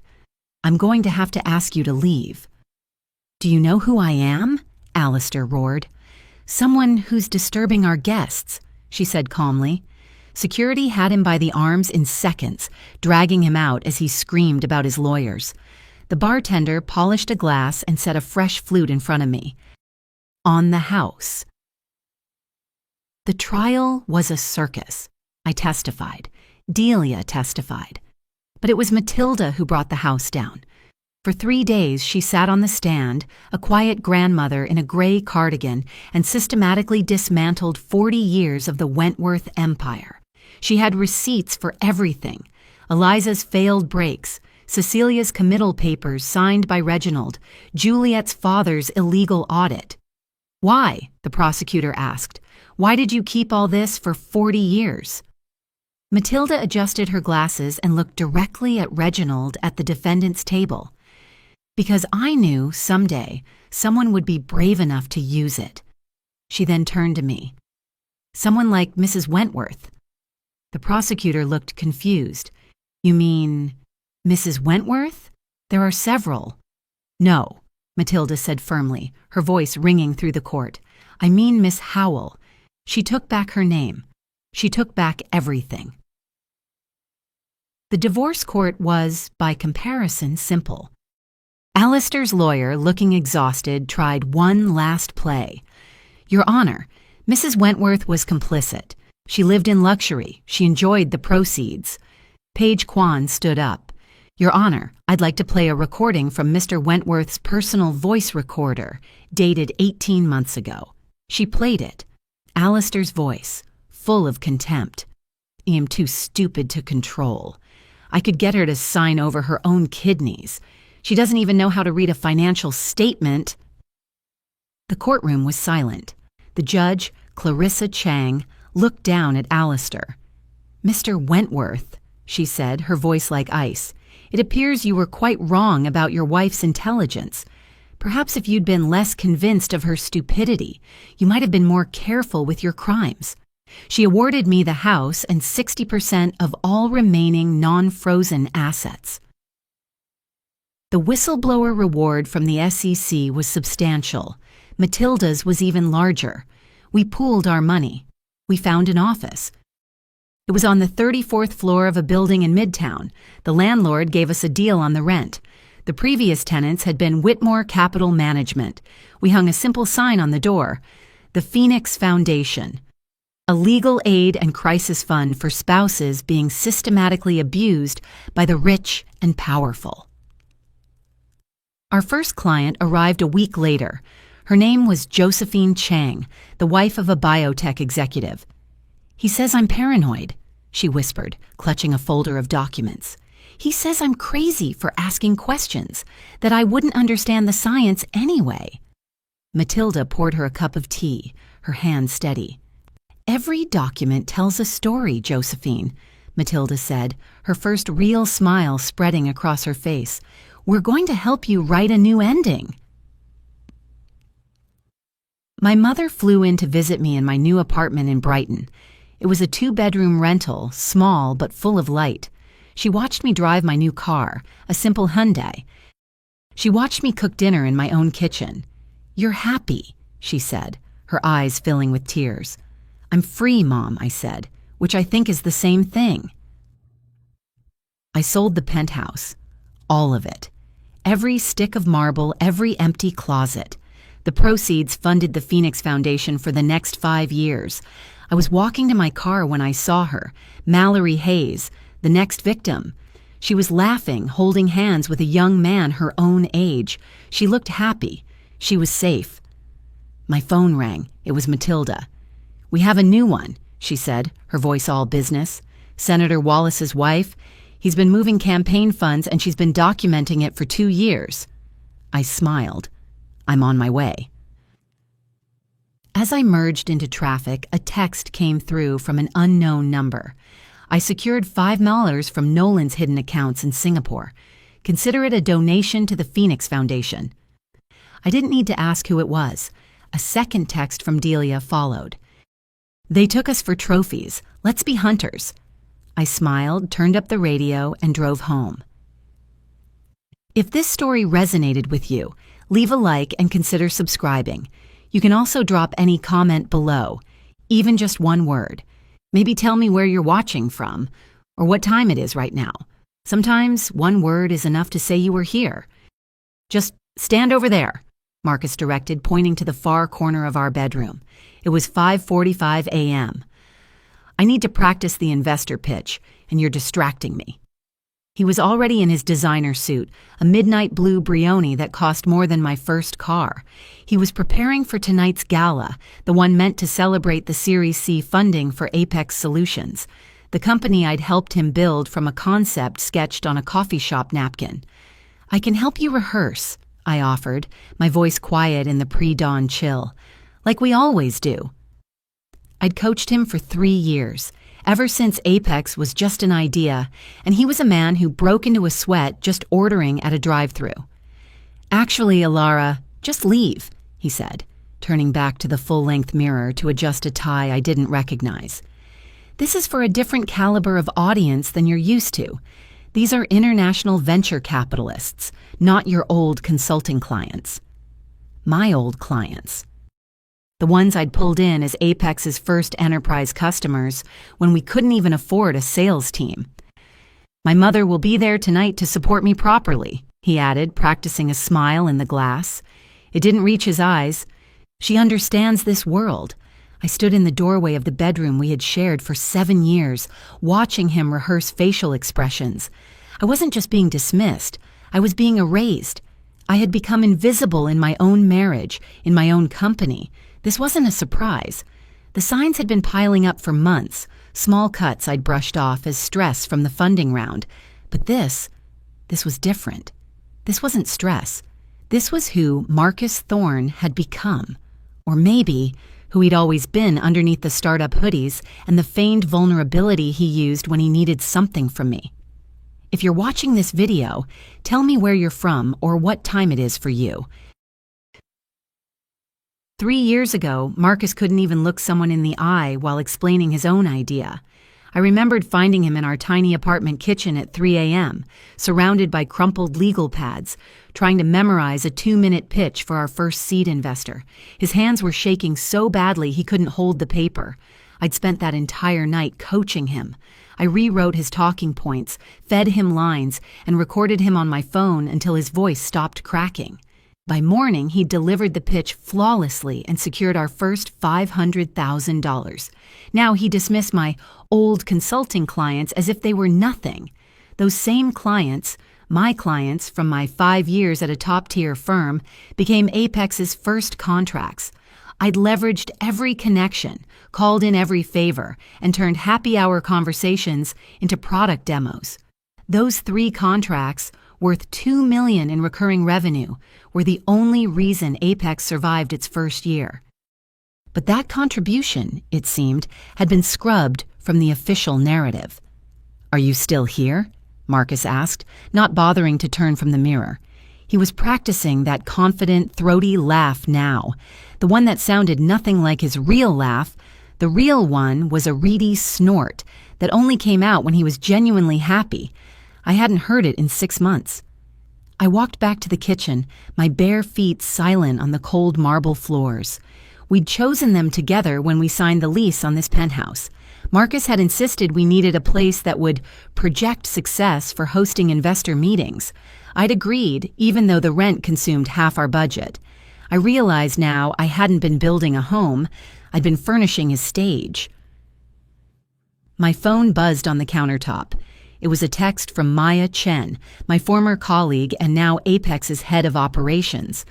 "I'm going to have to ask you to leave." "Do you know who I am?" Alistair roared. "Someone who's disturbing our guests," she said calmly. Security had him by the arms in seconds, dragging him out as he screamed about his lawyers. The bartender polished a glass and set a fresh flute in front of me. "On the house." The trial was a circus. I testified. Delia testified. But it was Matilda who brought the house down. For 3 days, she sat on the stand, a quiet grandmother in a gray cardigan, and systematically dismantled 40 years of the Wentworth empire. She had receipts for everything. Eliza's failed breaks, Cecilia's committal papers signed by Reginald, Juliet's father's illegal audit. "Why?" the prosecutor asked. "Why did you keep all this for 40 years? Matilda adjusted her glasses and looked directly at Reginald at the defendant's table. "Because I knew someday someone would be brave enough to use it." She then turned to me. "Someone like Mrs. Wentworth." The prosecutor looked confused. "You mean Mrs. Wentworth? There are several." "No," Matilda said firmly, her voice ringing through the court. "I mean Miss Howell. She took back her name. She took back everything." The divorce court was, by comparison, simple. Alistair's lawyer, looking exhausted, tried one last play. "Your Honor, Mrs. Wentworth was complicit. She lived in luxury. She enjoyed the proceeds." Paige Kwan stood up. "Your Honor, I'd like to play a recording from Mr. Wentworth's personal voice recorder, dated 18 months ago." She played it. Alistair's voice, full of contempt. "I am too stupid to control. I could get her to sign over her own kidneys. She doesn't even know how to read a financial statement." The courtroom was silent. The judge, Clarissa Chang, looked down at Alistair. "Mr. Wentworth," she said, her voice like ice, "it appears you were quite wrong about your wife's intelligence. Perhaps if you'd been less convinced of her stupidity, you might have been more careful with your crimes. She awarded me the house and 60% of all remaining non-frozen assets." The whistleblower reward from the SEC was substantial. Matilda's was even larger. We pooled our money. We found an office. It was on the 34th floor of a building in Midtown. The landlord gave us a deal on the rent. The previous tenants had been Whitmore Capital Management. We hung a simple sign on the door: "The Phoenix Foundation, a legal aid and crisis fund for spouses being systematically abused by the rich and powerful." Our first client arrived a week later. Her name was Josephine Chang, the wife of a biotech executive. "He says I'm paranoid," she whispered, clutching a folder of documents. "He says I'm crazy for asking questions, that I wouldn't understand the science anyway." Matilda poured her a cup of tea, her hand steady. Every document tells a story, Josephine, Matilda said, her first real smile spreading across her face. We're going to help you write a new ending. My mother flew in to visit me in my new apartment in Brighton. It was a 2-bedroom rental, small but full of light. She watched me drive my new car, a simple Hyundai. She watched me cook dinner in my own kitchen. "You're happy," she said, her eyes filling with tears. "I'm free, Mom," I said, which I think is the same thing. I sold the penthouse. All of it. Every stick of marble, every empty closet. The proceeds funded the Phoenix Foundation for the next 5 years. I was walking to my car when I saw her, Mallory Hayes, the next victim. She was laughing, holding hands with a young man her own age. She looked happy. She was safe. My phone rang. It was Matilda. "We have a new one," she said, her voice all business. "Senator Wallace's wife. He's been moving campaign funds and she's been documenting it for 2 years. I smiled. I'm on my way. As I merged into traffic, a text came through from an unknown number. I secured $5 from Nolan's hidden accounts in Singapore. Consider it a donation to the Phoenix Foundation. I didn't need to ask who it was. A second text from Delia followed. "They took us for trophies. Let's be hunters." I smiled, turned up the radio, and drove home. If this story resonated with you, leave a like and consider subscribing. You can also drop any comment below, even just one word. Maybe tell me where you're watching from, or what time it is right now. Sometimes one word is enough to say you were here. "Just stand over there," Marcus directed, pointing to the far corner of our bedroom. It was 5:45 a.m. "I need to practice the investor pitch, and you're distracting me." He was already in his designer suit, a midnight blue Brioni that cost more than my first car. He was preparing for tonight's gala, the one meant to celebrate the Series C funding for Apex Solutions, the company I'd helped him build from a concept sketched on a coffee shop napkin. "I can help you rehearse," I offered, my voice quiet in the pre-dawn chill. "Like we always do." I'd coached him for 3 years, ever since Apex was just an idea, and he was a man who broke into a sweat just ordering at a drive-thru. "Actually, Alara, just leave," he said, turning back to the full-length mirror to adjust a tie I didn't recognize. "This is for a different caliber of audience than you're used to. These are international venture capitalists, not your old consulting clients." My old clients. The ones I'd pulled in as Apex's first enterprise customers when we couldn't even afford a sales team. "My mother will be there tonight to support me properly," he added, practicing a smile in the glass. It didn't reach his eyes. "She understands this world." I stood in the doorway of the bedroom we had shared for 7 years, watching him rehearse facial expressions. I wasn't just being dismissed. I was being erased. I had become invisible in my own marriage, in my own company. This wasn't a surprise. The signs had been piling up for months, small cuts I'd brushed off as stress from the funding round. But this was different. This wasn't stress. This was who Marcus Thorne had become. Or maybe who he'd always been underneath the startup hoodies and the feigned vulnerability he used when he needed something from me. If you're watching this video, tell me where you're from or what time it is for you. 3 years ago, Marcus couldn't even look someone in the eye while explaining his own idea. I remembered finding him in our tiny apartment kitchen at 3 a.m., surrounded by crumpled legal pads, trying to memorize a 2-minute pitch for our first seed investor. His hands were shaking so badly he couldn't hold the paper. I'd spent that entire night coaching him. I rewrote his talking points, fed him lines, and recorded him on my phone until his voice stopped cracking. By morning, he delivered the pitch flawlessly and secured our first $500,000. Now he dismissed my old consulting clients as if they were nothing. Those same clients, my clients from my 5 years at a top-tier firm, became Apex's first contracts. I'd leveraged every connection, called in every favor, and turned happy hour conversations into product demos. Those 3 contracts, worth $2 million in recurring revenue, were the only reason Apex survived its first year. But that contribution, it seemed, had been scrubbed from the official narrative. "Are you still here?" Marcus asked, not bothering to turn from the mirror. He was practicing that confident, throaty laugh now, the one that sounded nothing like his real laugh. The real one was a reedy snort that only came out when he was genuinely happy. I hadn't heard it in 6 months. I walked back to the kitchen, my bare feet silent on the cold marble floors. We'd chosen them together when we signed the lease on this penthouse. Marcus had insisted we needed a place that would project success for hosting investor meetings. I'd agreed, even though the rent consumed half our budget. I realized now I hadn't been building a home, I'd been furnishing his stage. My phone buzzed on the countertop. It was a text from Maya Chen, my former colleague and now Apex's head of operations.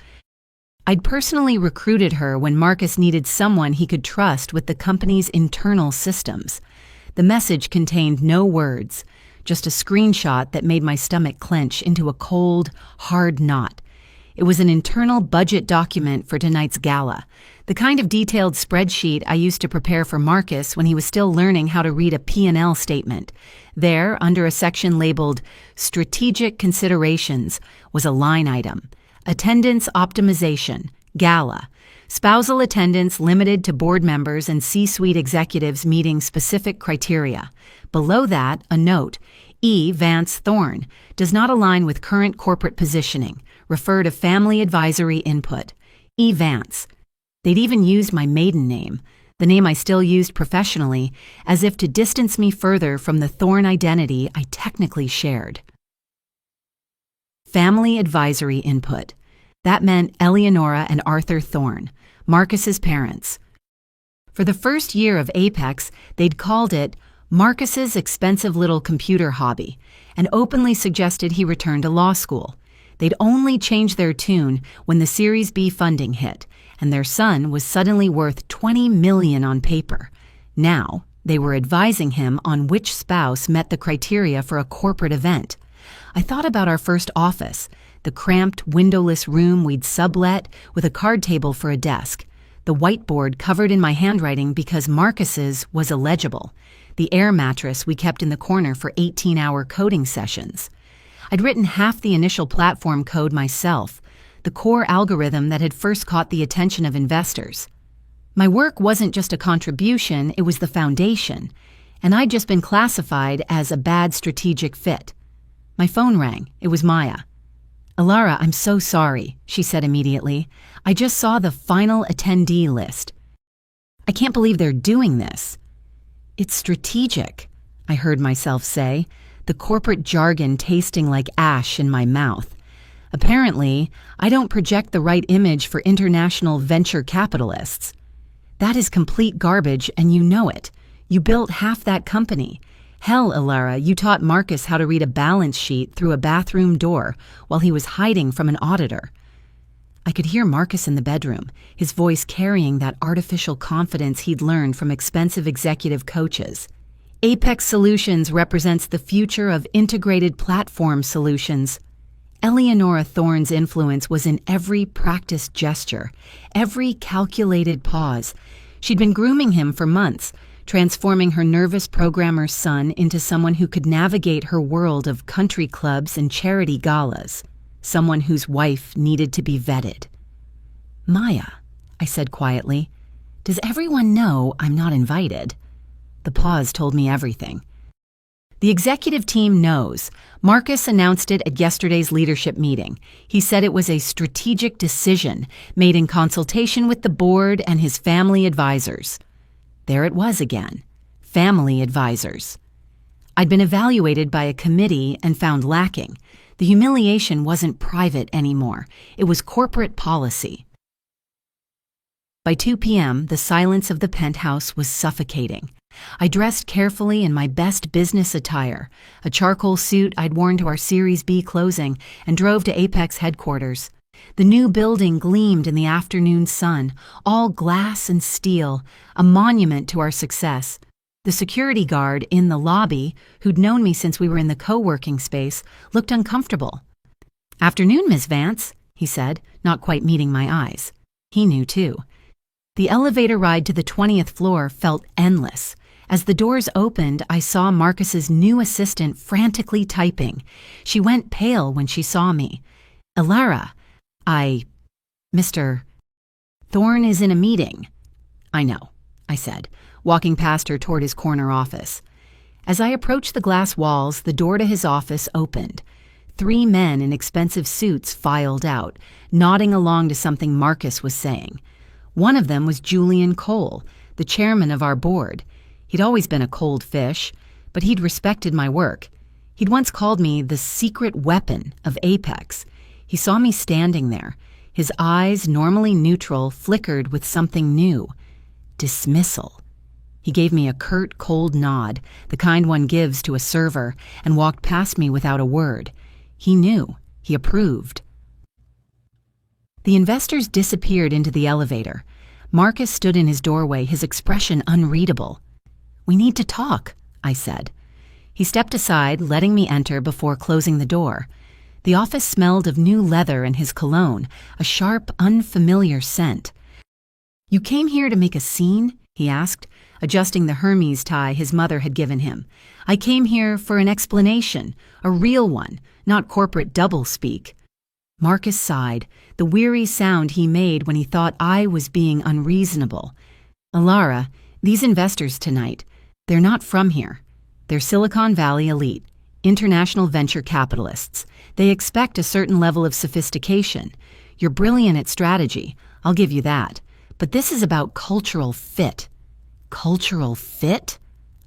I'd personally recruited her when Marcus needed someone he could trust with the company's internal systems. The message contained no words, just a screenshot that made my stomach clench into a cold, hard knot. It was an internal budget document for tonight's gala, the kind of detailed spreadsheet I used to prepare for Marcus when he was still learning how to read a P&L statement. There, under a section labeled Strategic Considerations, was a line item. Attendance optimization, gala. Spousal attendance limited to board members and C-suite executives meeting specific criteria. Below that, a note, E. Vance Thorne, does not align with current corporate positioning. Refer to family advisory input. E. Vance. They'd even used my maiden name, the name I still used professionally, as if to distance me further from the Thorne identity I technically shared. Family advisory input. That meant Eleonora and Arthur Thorne, Marcus's parents. For the first year of Apex, they'd called it Marcus's expensive little computer hobby and openly suggested he return to law school. They'd only changed their tune when the Series B funding hit, and their son was suddenly worth $20 million on paper. Now, they were advising him on which spouse met the criteria for a corporate event. I thought about our first office, the cramped, windowless room we'd sublet with a card table for a desk, the whiteboard covered in my handwriting because Marcus's was illegible, the air mattress we kept in the corner for 18-hour coding sessions. I'd written half the initial platform code myself, the core algorithm that had first caught the attention of investors. My work wasn't just a contribution, it was the foundation, and I'd just been classified as a bad strategic fit. My phone rang. It was Maya. "Alara, I'm so sorry," she said immediately. "I just saw the final attendee list. I can't believe they're doing this." "It's strategic," I heard myself say, the corporate jargon tasting like ash in my mouth. Apparently, I don't project the right image for international venture capitalists. That is complete garbage, and you know it. You built half that company. Hell, Alara, you taught Marcus how to read a balance sheet through a bathroom door while he was hiding from an auditor. I could hear Marcus in the bedroom, his voice carrying that artificial confidence he'd learned from expensive executive coaches. Apex Solutions represents the future of integrated platform solutions. Eleonora Thorne's influence was in every practiced gesture, every calculated pause. She'd been grooming him for months, transforming her nervous programmer's son into someone who could navigate her world of country clubs and charity galas, someone whose wife needed to be vetted. "Maya," I said quietly, "does everyone know I'm not invited?" The pause told me everything. The executive team knows. Marcus announced it at yesterday's leadership meeting. He said it was a strategic decision made in consultation with the board and his family advisors. There it was again. Family advisors. I'd been evaluated by a committee and found lacking. The humiliation wasn't private anymore. It was corporate policy. By 2 p.m., the silence of the penthouse was suffocating. I dressed carefully in my best business attire, a charcoal suit I'd worn to our Series B closing, and drove to Apex headquarters. The new building gleamed in the afternoon sun, all glass and steel, a monument to our success. The security guard in the lobby, who'd known me since we were in the co-working space, looked uncomfortable. "Afternoon, Miss Vance," he said, not quite meeting my eyes. He knew, too. The elevator ride to the 20th floor felt endless. As the doors opened, I saw Marcus's new assistant frantically typing. She went pale when she saw me. "Elara, Mr. Thorne is in a meeting." "I know," I said, walking past her toward his corner office. As I approached the glass walls, the door to his office opened. 3 men in expensive suits filed out, nodding along to something Marcus was saying. One of them was Julian Cole, the chairman of our board. He'd always been a cold fish, but he'd respected my work. He'd once called me the secret weapon of Apex. He saw me standing there. His eyes, normally neutral, flickered with something new. Dismissal. He gave me a curt, cold nod, the kind one gives to a server, and walked past me without a word. He knew. He approved. The investors disappeared into the elevator. Marcus stood in his doorway, his expression unreadable. "We need to talk," I said. He stepped aside, letting me enter before closing the door. The office smelled of new leather and his cologne, a sharp, unfamiliar scent. "You came here to make a scene?" he asked, adjusting the Hermes tie his mother had given him. "I came here for an explanation, a real one, not corporate doublespeak." Marcus sighed, the weary sound he made when he thought I was being unreasonable. "Elara, these investors tonight, they're not from here. They're Silicon Valley elite, international venture capitalists. They expect a certain level of sophistication. You're brilliant at strategy, I'll give you that. But this is about cultural fit." "Cultural fit?"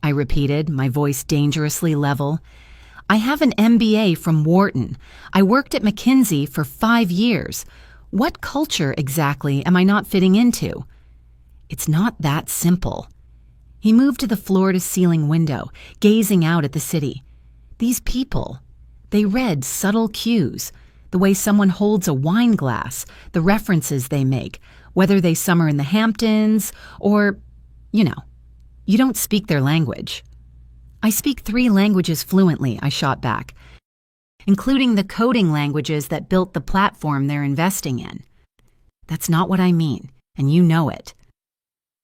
I repeated, my voice dangerously level. "I have an MBA from Wharton. I worked at McKinsey for 5 years. What culture exactly am I not fitting into?" "It's not that simple." He moved to the floor-to-ceiling window, gazing out at the city. These people, they read subtle cues, the way someone holds a wine glass, the references they make, whether they summer in the Hamptons or, you don't speak their language. "I speak 3 languages fluently," I shot back, "including the coding languages that built the platform they're investing in." "That's not what I mean, and you know it."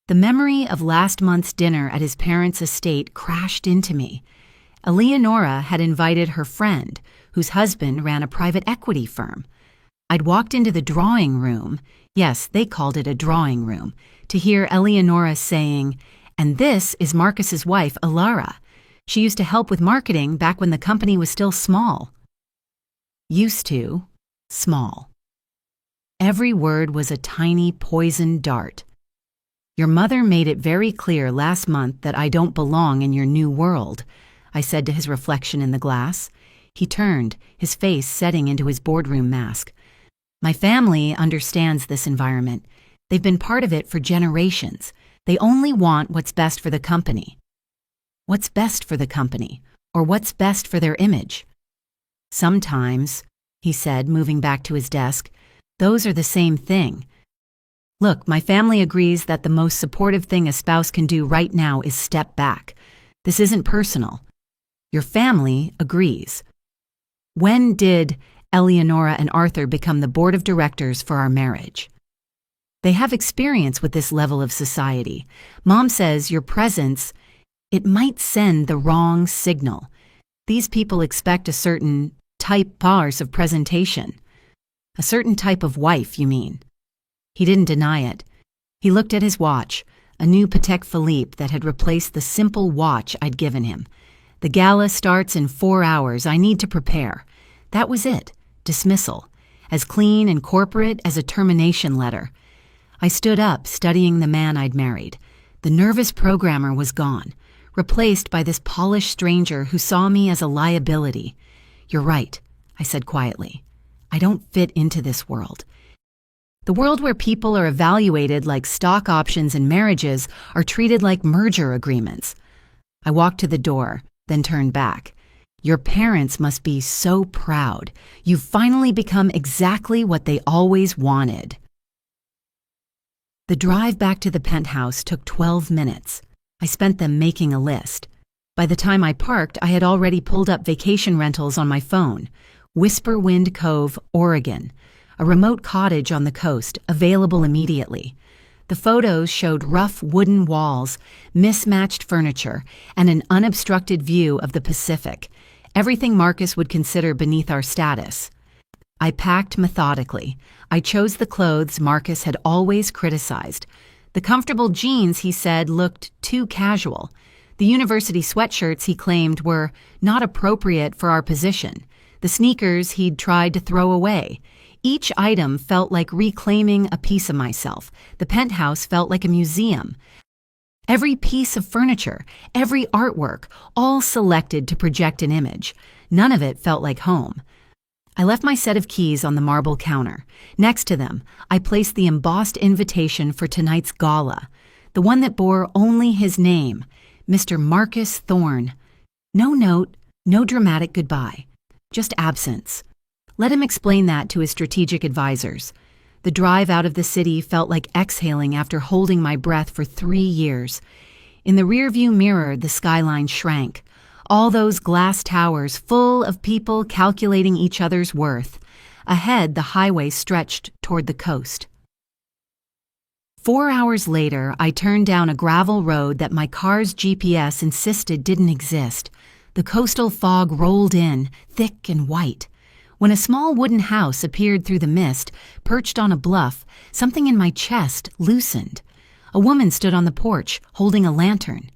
The memory of last month's dinner at his parents' estate crashed into me. Eleonora had invited her friend, whose husband ran a private equity firm. I'd walked into the drawing room, yes, they called it a drawing room, to hear Eleonora saying, "And this is Marcus's wife, Elara. She used to help with marketing back when the company was still small." Used to, small. Every word was a tiny poison dart. "Your mother made it very clear last month that I don't belong in your new world," I said to his reflection in the glass. He turned, his face setting into his boardroom mask. "My family understands this environment. They've been part of it for generations. They only want what's best for the company." What's best for the company, or what's best for their image? "Sometimes," he said, moving back to his desk, "those are the same thing. Look, my family agrees that the most supportive thing a spouse can do right now is step back. This isn't personal. Your family agrees. When did Eleonora and Arthur become the board of directors for our marriage? They have experience with this level of society. Mom says your presence, it might send the wrong signal. These people expect a certain type of presentation. A certain type of wife, you mean?" He didn't deny it. He looked at his watch, a new Patek Philippe that had replaced the simple watch I'd given him. "The gala starts in 4 hours. I need to prepare." That was it. Dismissal. As clean and corporate as a termination letter. I stood up, studying the man I'd married. The nervous programmer was gone, replaced by this polished stranger who saw me as a liability. "You're right," I said quietly. "I don't fit into this world. The world where people are evaluated like stock options and marriages are treated like merger agreements." I walked to the door, then turned back. "Your parents must be so proud. You've finally become exactly what they always wanted." The drive back to the penthouse took 12 minutes. I spent them making a list. By the time I parked, I had already pulled up vacation rentals on my phone. Whisper Wind Cove, Oregon. A remote cottage on the coast, available immediately. The photos showed rough wooden walls, mismatched furniture, and an unobstructed view of the Pacific, everything Marcus would consider beneath our status. I packed methodically. I chose the clothes Marcus had always criticized. The comfortable jeans, he said, looked too casual. The university sweatshirts he claimed were not appropriate for our position. The sneakers he'd tried to throw away. Each item felt like reclaiming a piece of myself. The penthouse felt like a museum. Every piece of furniture, every artwork, all selected to project an image. None of it felt like home. I left my set of keys on the marble counter. Next to them, I placed the embossed invitation for tonight's gala, the one that bore only his name, Mr. Marcus Thorne. No note, no dramatic goodbye, just absence. Let him explain that to his strategic advisors. The drive out of the city felt like exhaling after holding my breath for 3 years. In the rearview mirror, the skyline shrank. All those glass towers full of people calculating each other's worth. Ahead, the highway stretched toward the coast. 4 hours later, I turned down a gravel road that my car's GPS insisted didn't exist. The coastal fog rolled in, thick and white. When a small wooden house appeared through the mist, perched on a bluff, something in my chest loosened. A woman stood on the porch, holding a lantern.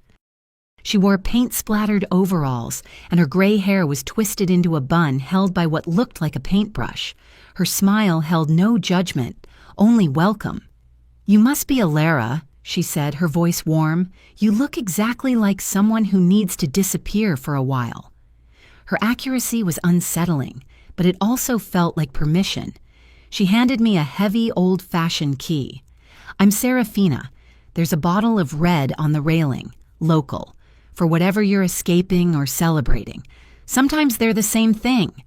She wore paint-splattered overalls, and her gray hair was twisted into a bun held by what looked like a paintbrush. Her smile held no judgment, only welcome. "You must be Alara," she said, her voice warm. "You look exactly like someone who needs to disappear for a while." Her accuracy was unsettling, but it also felt like permission. She handed me a heavy, old-fashioned key. "I'm Serafina. There's a bottle of red on the railing, local, for whatever you're escaping or celebrating. Sometimes they're the same thing."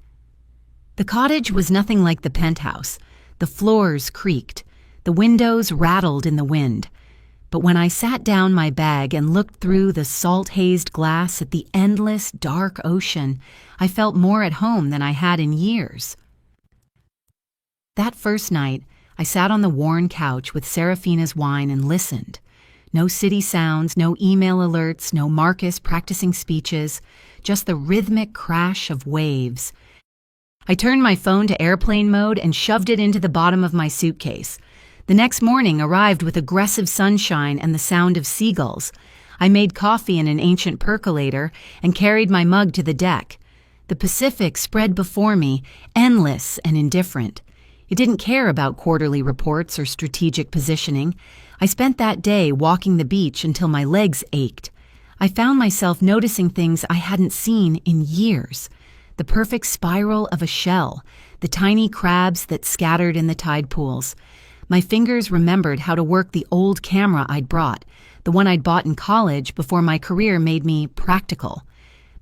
The cottage was nothing like the penthouse. The floors creaked. The windows rattled in the wind. But when I sat down my bag and looked through the salt-hazed glass at the endless, dark ocean, I felt more at home than I had in years. That first night, I sat on the worn couch with Serafina's wine and listened. No city sounds, no email alerts, no Marcus practicing speeches, just the rhythmic crash of waves. I turned my phone to airplane mode and shoved it into the bottom of my suitcase. The next morning arrived with aggressive sunshine and the sound of seagulls. I made coffee in an ancient percolator and carried my mug to the deck. The Pacific spread before me, endless and indifferent. It didn't care about quarterly reports or strategic positioning. I spent that day walking the beach until my legs ached. I found myself noticing things I hadn't seen in years. The perfect spiral of a shell, the tiny crabs that scattered in the tide pools. My fingers remembered how to work the old camera I'd brought, the one I'd bought in college before my career made me practical.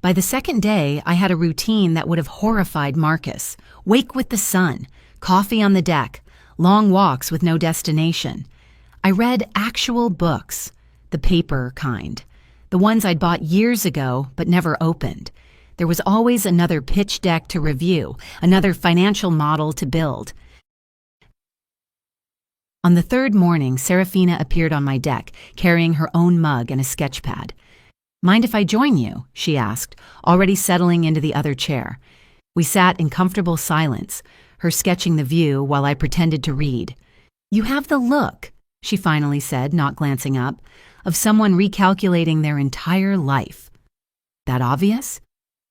By the second day, I had a routine that would have horrified Marcus. Wake with the sun, coffee on the deck, long walks with no destination. I read actual books, the paper kind, the ones I'd bought years ago but never opened. There was always another pitch deck to review, another financial model to build. On the third morning, Serafina appeared on my deck, carrying her own mug and a sketch pad. "Mind if I join you?" she asked, already settling into the other chair. We sat in comfortable silence, her sketching the view while I pretended to read. "You have the look," she finally said, not glancing up, "of someone recalculating their entire life." "That obvious?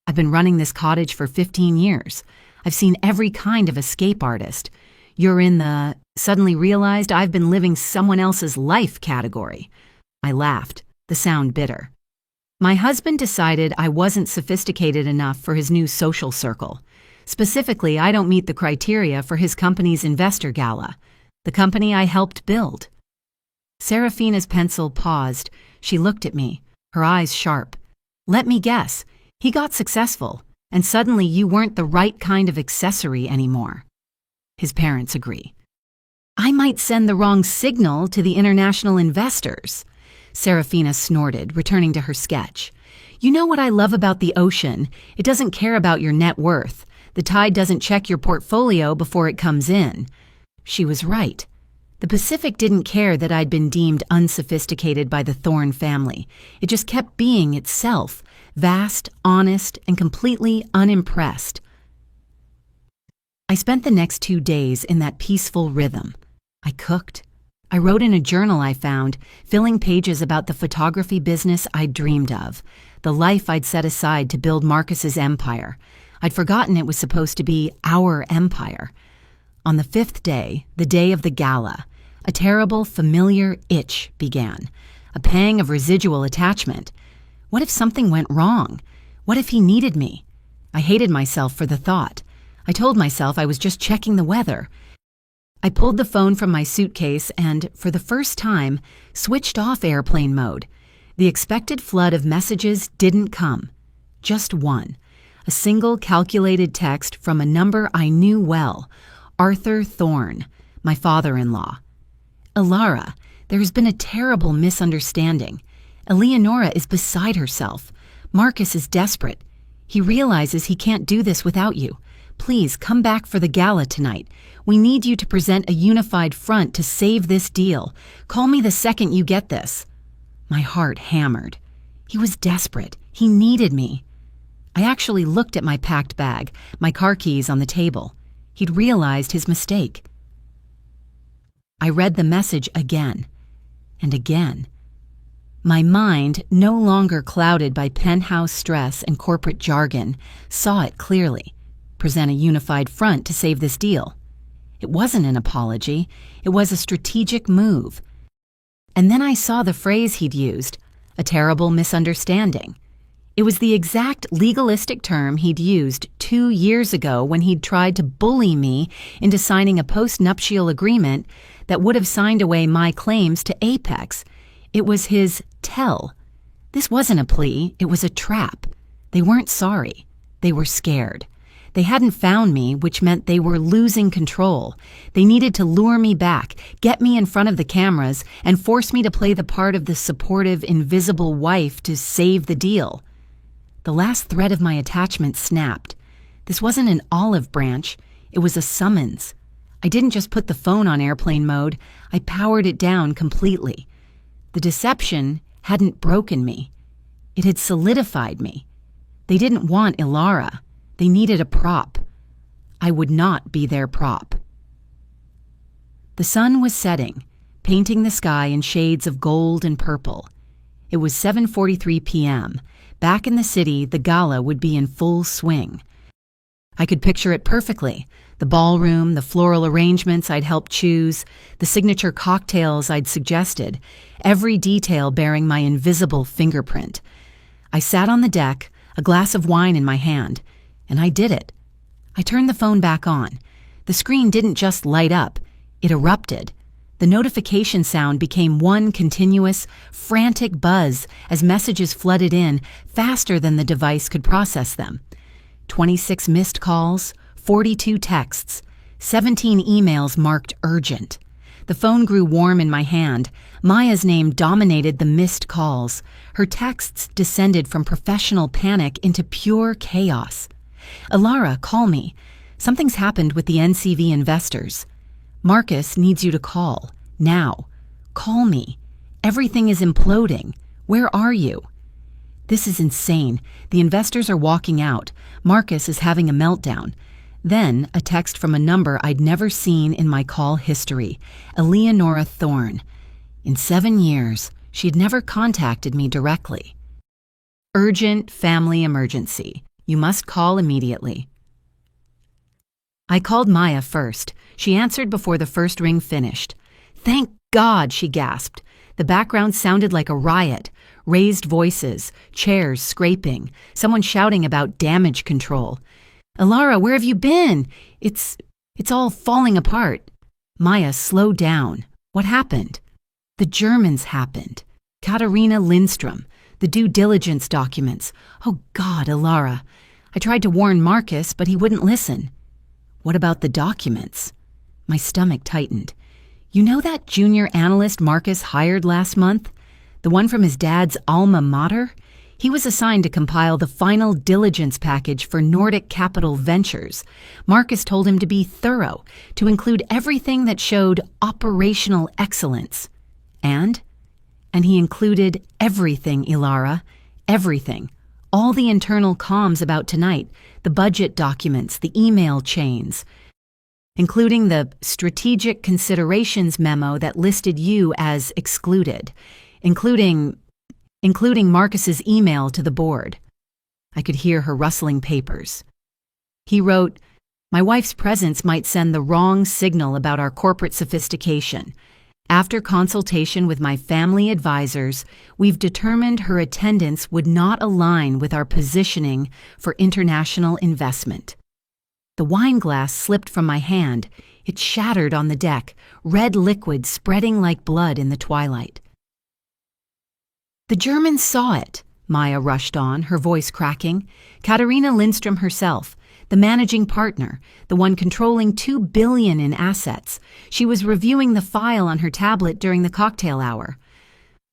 I've been running this cottage for 15 years. I've seen every kind of escape artist. You're in the suddenly realized I've been living someone else's life category." I laughed, the sound bitter. My husband decided I wasn't sophisticated enough for his new social circle. Specifically, I don't meet the criteria for his company's investor gala, the company I helped build. Serafina's pencil paused. She looked at me, her eyes sharp. "Let me guess. He got successful, and suddenly you weren't the right kind of accessory anymore." His parents agree. "I might send the wrong signal to the international investors." Serafina snorted, returning to her sketch. "You know what I love about the ocean? It doesn't care about your net worth. The tide doesn't check your portfolio before it comes in." She was right. The Pacific didn't care that I'd been deemed unsophisticated by the Thorne family. It just kept being itself, vast, honest, and completely unimpressed. I spent the next 2 days in that peaceful rhythm. I cooked. I wrote in a journal I found, filling pages about the photography business I'd dreamed of, the life I'd set aside to build Marcus's empire. I'd forgotten it was supposed to be our empire. On the 5th day, the day of the gala, a terrible, familiar itch began, a pang of residual attachment. What if something went wrong? What if he needed me? I hated myself for the thought. I told myself I was just checking the weather. I pulled the phone from my suitcase and, for the first time, switched off airplane mode. The expected flood of messages didn't come. Just one. A single calculated text from a number I knew well, Arthur Thorne, my father-in-law. Elara, there has been a terrible misunderstanding. Eleonora is beside herself. Marcus is desperate. He realizes he can't do this without you. Please come back for the gala tonight. We need you to present a unified front to save this deal. Call me the second you get this. My heart hammered. He was desperate. He needed me. I actually looked at my packed bag, my car keys on the table. He'd realized his mistake. I read the message again and again. My mind, no longer clouded by penthouse stress and corporate jargon, saw it clearly. Present a unified front to save this deal. It wasn't an apology. It was a strategic move. And then I saw the phrase he'd used, a terrible misunderstanding. It was the exact legalistic term he'd used 2 years ago when he'd tried to bully me into signing a post-nuptial agreement that would have signed away my claims to Apex. It was his tell. This wasn't a plea, it was a trap. They weren't sorry. They were scared. They hadn't found me, which meant they were losing control. They needed to lure me back, get me in front of the cameras, and force me to play the part of the supportive, invisible wife to save the deal. The last thread of my attachment snapped. This wasn't an olive branch. It was a summons. I didn't just put the phone on airplane mode. I powered it down completely. The deception hadn't broken me. It had solidified me. They didn't want Elara. They needed a prop. I would not be their prop. The sun was setting, painting the sky in shades of gold and purple. It was 7:43 p.m. Back in the city, the gala would be in full swing. I could picture it perfectly. The ballroom, the floral arrangements I'd helped choose, the signature cocktails I'd suggested, every detail bearing my invisible fingerprint. I sat on the deck, a glass of wine in my hand, and I did it. I turned the phone back on. The screen didn't just light up, it erupted. The notification sound became one continuous, frantic buzz as messages flooded in faster than the device could process them. 26 missed calls, 42 texts, 17 emails marked urgent. The phone grew warm in my hand. Maya's name dominated the missed calls. Her texts descended from professional panic into pure chaos. Elara, call me. Something's happened with the NCV investors. Marcus needs you to call. Now. Call me. Everything is imploding. Where are you? This is insane. The investors are walking out. Marcus is having a meltdown. Then, a text from a number I'd never seen in my call history. Eleonora Thorne. In 7 years, she had never contacted me directly. Urgent family emergency. You must call immediately. I called Maya first. She answered before the first ring finished. Thank God, she gasped. The background sounded like a riot. Raised voices, chairs scraping, someone shouting about damage control. Elara, where have you been? It's all falling apart. Maya, slow down. What happened? The Germans happened. Katarina Lindstrom. The due diligence documents. Oh God, Elara. I tried to warn Marcus, but he wouldn't listen. What about the documents? My stomach tightened. You know that junior analyst Marcus hired last month? The one from his dad's alma mater? He was assigned to compile the final diligence package for Nordic Capital Ventures. Marcus told him to be thorough, to include everything that showed operational excellence. And he included everything, Ilara. Everything. All the internal comms about tonight, the budget documents, the email chains, including the strategic considerations memo that listed you as excluded, including Marcus's email to the board. I could hear her rustling papers. He wrote, "My wife's presence might send the wrong signal about our corporate sophistication. After consultation with my family advisors, we've determined her attendance would not align with our positioning for international investment." The wine glass slipped from my hand. It shattered on the deck, red liquid spreading like blood in the twilight. "The Germans saw it," Maya rushed on, her voice cracking. "Katarina Lindstrom herself, the managing partner, the one controlling $2 billion in assets. She was reviewing the file on her tablet during the cocktail hour.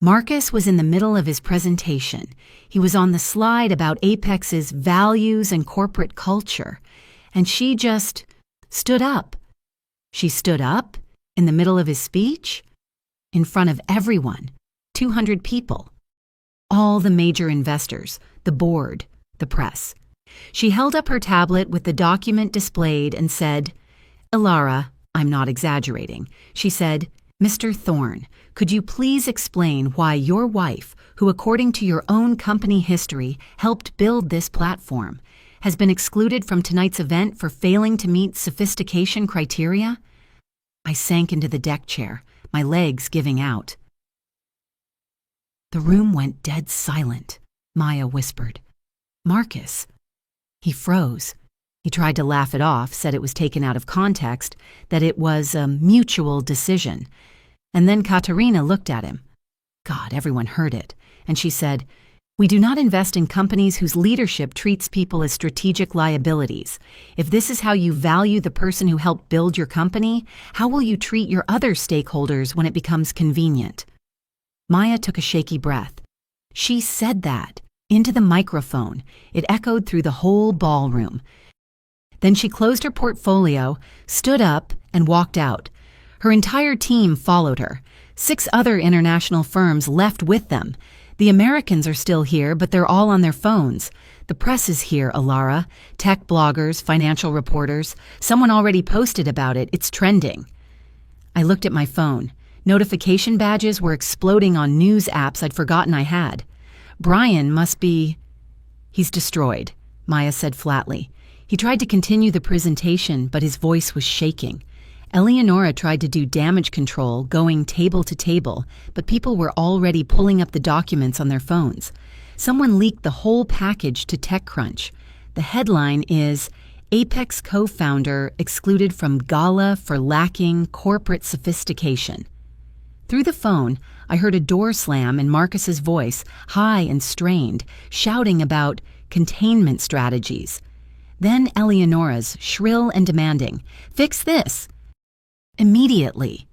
Marcus was in the middle of his presentation. He was on the slide about Apex's values and corporate culture. And she just stood up. She stood up in the middle of his speech, in front of everyone, 200 people, all the major investors, the board, the press. She held up her tablet with the document displayed and said, "Ilara, I'm not exaggerating." She said, "Mr. Thorne, could you please explain why your wife, who according to your own company history helped build this platform, has been excluded from tonight's event for failing to meet sophistication criteria?" I sank into the deck chair, my legs giving out. The room went dead silent. Maya whispered, "Marcus." He froze. He tried to laugh it off, said it was taken out of context, that it was a mutual decision. And then Katarina looked at him. God, everyone heard it. And she said, "We do not invest in companies whose leadership treats people as strategic liabilities. If this is how you value the person who helped build your company, how will you treat your other stakeholders when it becomes convenient?" Maya took a shaky breath. She said that, into the microphone. It echoed through the whole ballroom. Then she closed her portfolio, stood up, and walked out. Her entire team followed her. 6 other international firms left with them. The Americans are still here, but they're all on their phones. The press is here, Ilara. Tech bloggers, financial reporters. Someone already posted about it. It's trending. I looked at my phone. Notification badges were exploding on news apps I'd forgotten I had. Brian must be... He's destroyed, Maya said flatly. He tried to continue the presentation, but his voice was shaking. Eleonora tried to do damage control, going table to table, but people were already pulling up the documents on their phones. Someone leaked the whole package to TechCrunch. The headline is, "Apex co-founder excluded from gala for lacking corporate sophistication." Through the phone, I heard a door slam and Marcus's voice, high and strained, shouting about containment strategies. Then Eleonora's, shrill and demanding, "Fix this!" Immediately.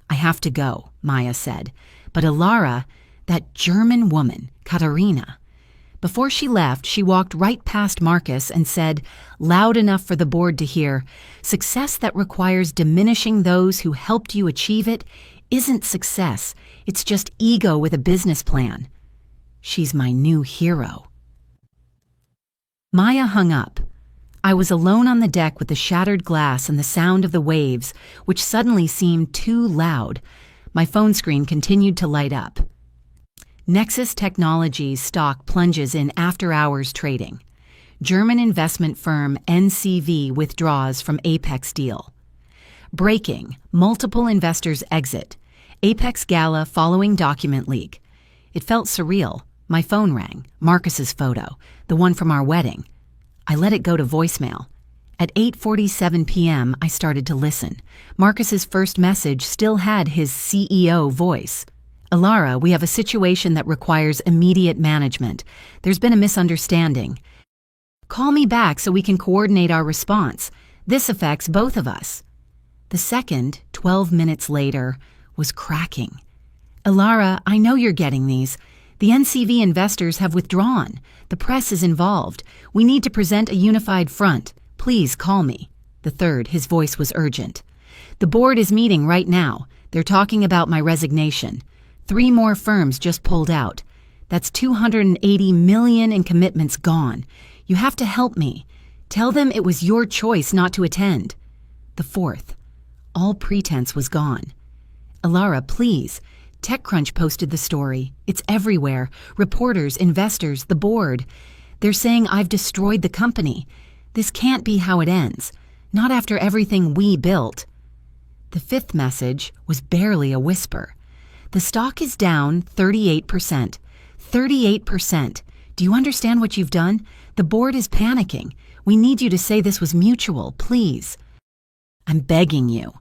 "I have to go," Maya said. But Ilara, that German woman, Katarina. Before she left, she walked right past Marcus and said, loud enough for the board to hear, "Success that requires diminishing those who helped you achieve it isn't success. It's just ego with a business plan." She's my new hero. Maya hung up. I was alone on the deck with the shattered glass and the sound of the waves, which suddenly seemed too loud. My phone screen continued to light up. Nexus Technologies stock plunges in after-hours trading. German investment firm NCV withdraws from Apex deal. Breaking, multiple investors exit. Apex gala following document leak. It felt surreal. My phone rang. Marcus's photo, the one from our wedding. I let it go to voicemail. At 8:47 p.m., I started to listen. Marcus's first message still had his CEO voice. "Ilara, we have a situation that requires immediate management. There's been a misunderstanding. Call me back so we can coordinate our response. This affects both of us." The second, 12 minutes later, was cracking. "Ilara, I know you're getting these. The NCV investors have withdrawn. The press is involved. We need to present a unified front. Please call me. The third, his voice was urgent. The board is meeting right now. They're talking about my resignation. 3 more firms just pulled out. That's $280 million in commitments gone. You have to help me. Tell them it was your choice not to attend. The fourth, all pretense was gone. Alara, please. TechCrunch posted the story. It's everywhere. Reporters, investors, the board. They're saying I've destroyed the company. This can't be how it ends. Not after everything we built. The fifth message was barely a whisper. The stock is down 38%. 38%. Do you understand what you've done? The board is panicking. We need you to say this was mutual, please. I'm begging you.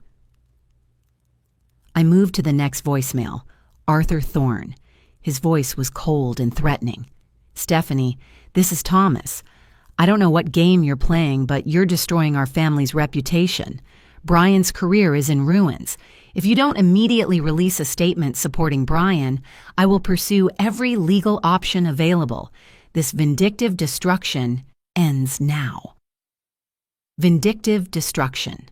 I moved to the next voicemail. Arthur Thorne. His voice was cold and threatening. Stephanie, this is Thomas. I don't know what game you're playing, but you're destroying our family's reputation. Brian's career is in ruins. If you don't immediately release a statement supporting Brian, I will pursue every legal option available. This vindictive destruction ends now. Vindictive destruction.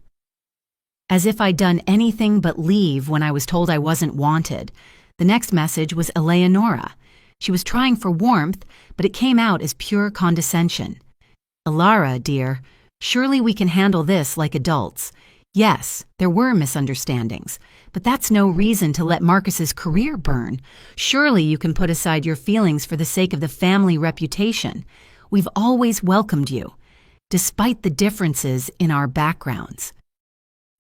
As if I'd done anything but leave when I was told I wasn't wanted. The next message was Eleonora. She was trying for warmth, but it came out as pure condescension. Alara, dear, surely we can handle this like adults. Yes, there were misunderstandings, but that's no reason to let Marcus's career burn. Surely you can put aside your feelings for the sake of the family reputation. We've always welcomed you, despite the differences in our backgrounds.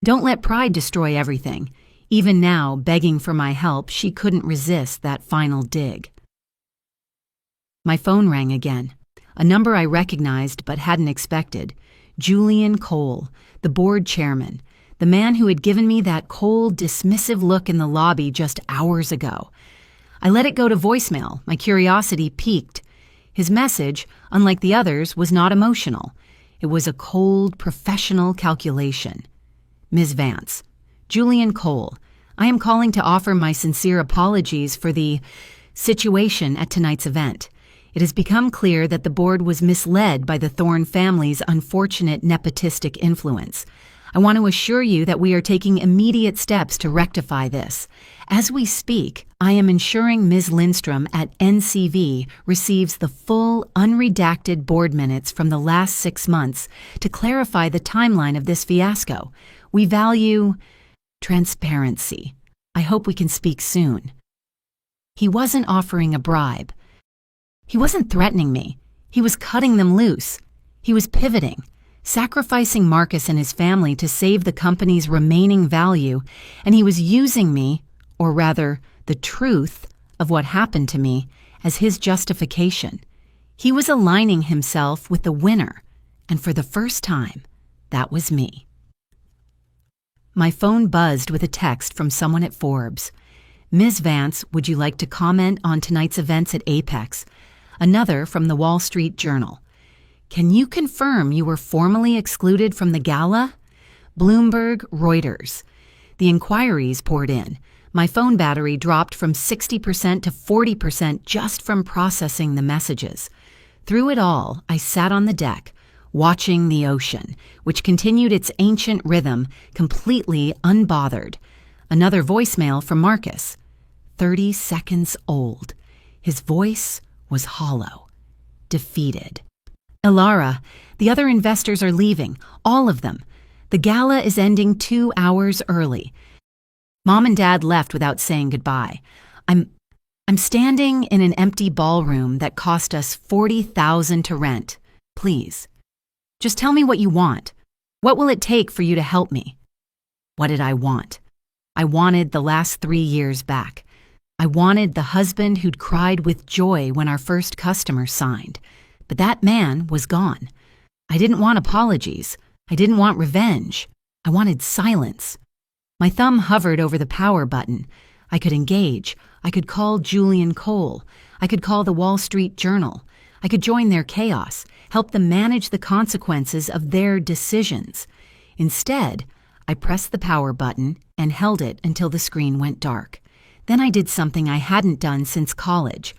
Don't let pride destroy everything. Even now, begging for my help, she couldn't resist that final dig. My phone rang again. A number I recognized but hadn't expected. Julian Cole, the board chairman, the man who had given me that cold, dismissive look in the lobby just hours ago. I let it go to voicemail. My curiosity piqued. His message, unlike the others, was not emotional. It was a cold, professional calculation. Ms. Vance, Julian Cole, I am calling to offer my sincere apologies for the situation at tonight's event. It has become clear that the board was misled by the Thorne family's unfortunate nepotistic influence. I want to assure you that we are taking immediate steps to rectify this. As we speak, I am ensuring Ms. Lindstrom at NCV receives the full, unredacted board minutes from the last 6 months to clarify the timeline of this fiasco. We value transparency. I hope we can speak soon. He wasn't offering a bribe. He wasn't threatening me. He was cutting them loose. He was pivoting, sacrificing Marcus and his family to save the company's remaining value, and he was using me, or rather, the truth of what happened to me, as his justification. He was aligning himself with the winner, and for the first time, that was me. My phone buzzed with a text from someone at Forbes. Ms. Vance, would you like to comment on tonight's events at Apex? Another from the Wall Street Journal. Can you confirm you were formally excluded from the gala? Bloomberg, Reuters. The inquiries poured in. My phone battery dropped from 60% to 40% just from processing the messages. Through it all, I sat on the deck, watching the ocean, which continued its ancient rhythm, completely unbothered. Another voicemail from Marcus. 30 seconds old. His voice was hollow, defeated. Alara, the other investors are leaving, all of them. The gala is ending 2 hours early. Mom and Dad left without saying goodbye. I'm standing in an empty ballroom that cost us $40,000 to rent. Please, just tell me what you want. What will it take for you to help me? What did I want? I wanted the last 3 years back. I wanted the husband who'd cried with joy when our first customer signed. But that man was gone. I didn't want apologies. I didn't want revenge. I wanted silence. My thumb hovered over the power button. I could engage. I could call Julian Cole. I could call the Wall Street Journal. I could join their chaos, help them manage the consequences of their decisions. Instead, I pressed the power button and held it until the screen went dark. Then I did something I hadn't done since college.